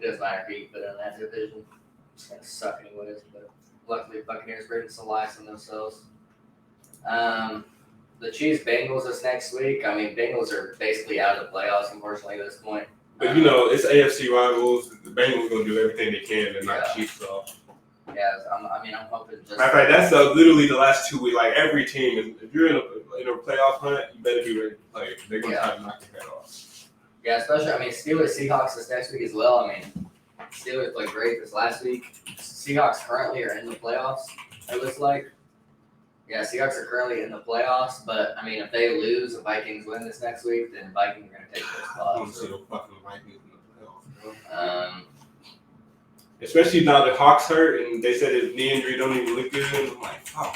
doesn't matter who you put in that division. It's going to suck anyways. But luckily, Buccaneers breathing some life on themselves. The Chiefs Bengals this next week. I mean, Bengals are basically out of the playoffs, unfortunately, at this point. But it's AFC rivals. The Bengals going to do everything they can to knock Chiefs off. Yeah, I'm hoping just. Matter of fact, that's literally the last 2 weeks. Like every team, if you're in a playoff hunt, you better be ready to play. They're going to try to knock your head off. Yeah, especially Steelers Seahawks this next week as well. I mean, Steelers played great this last week. Seahawks currently are in the playoffs. It looks like. Yeah, Seahawks are currently in the playoffs, but I mean, if they lose, the Vikings win this next week, then Vikings are going to take their spot. I don't see no fucking Vikings in the playoffs, bro. Especially now the Hawks hurt, and they said his knee injury don't even look good. I'm like, fuck.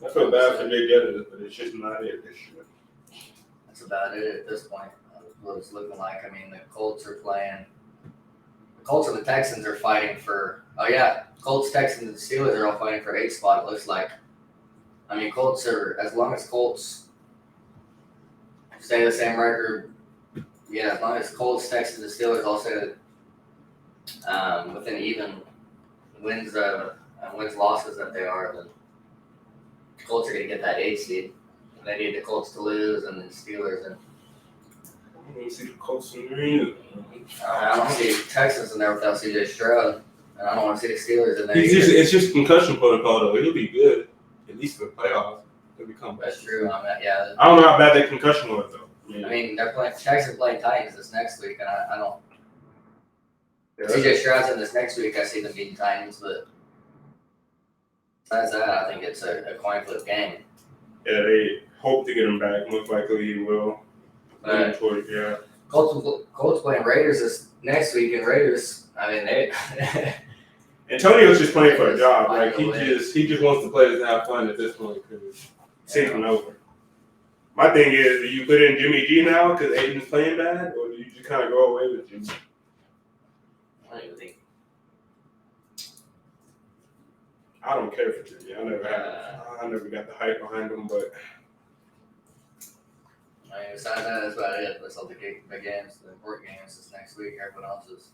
I feel bad for Jay Gettis, but it's just not it this year. That's about it at this point. What it's looking like. I mean, the Colts are playing. The Colts and the Texans are fighting for. Oh yeah, Colts, Texans, and the Steelers are all fighting for 8th spot. It looks like. I mean, Colts are as long as Colts stay the same record. Yeah, as long as Colts, Texans, and Steelers all stay within even wins losses that they are, then the Colts are going to get that 8th seed. They need the Colts to lose, and then Steelers and. I don't want to see the Colts in there either. I don't see Texans in there without CJ Stroud, and I don't want to see the Steelers in there. It's just concussion protocol though. It'll be good, at least for the playoffs. It'll become better. That's true. Yeah. I don't know how bad that concussion was though. I mean, they're playing Texans playing Titans this next week, and I don't. Yeah, CJ Stroud's in this next week. I see them beating Titans, but besides that, I think it's a coin flip game. Yeah, they hope to get him back. Most likely he will. But Yeah. Colts playing Raiders this next week, and Raiders. I mean, they. Antonio's just playing for a job. Like he just wants the players to have fun at this point because season over. My thing is, do you put in Jimmy G now because Aiden's playing bad, or do you just kind of go away with Jimmy? I don't even think. I don't care for Jimmy. I never got the hype behind him, but I mean, besides that, that's about it. That's all the games, the important games this next week. Everyone else is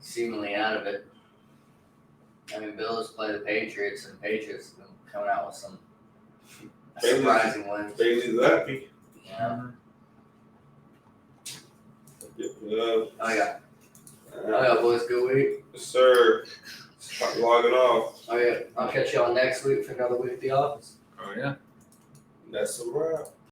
seemingly out of it. I mean, Bills play the Patriots, and Patriots have been coming out with some surprising wins. Bailey's happy. Yeah. Yeah. Oh yeah, boys, good week. Yes, sir. Start logging off. Oh yeah, I'll catch y'all next week for another week at the office. Oh yeah. That's a wrap.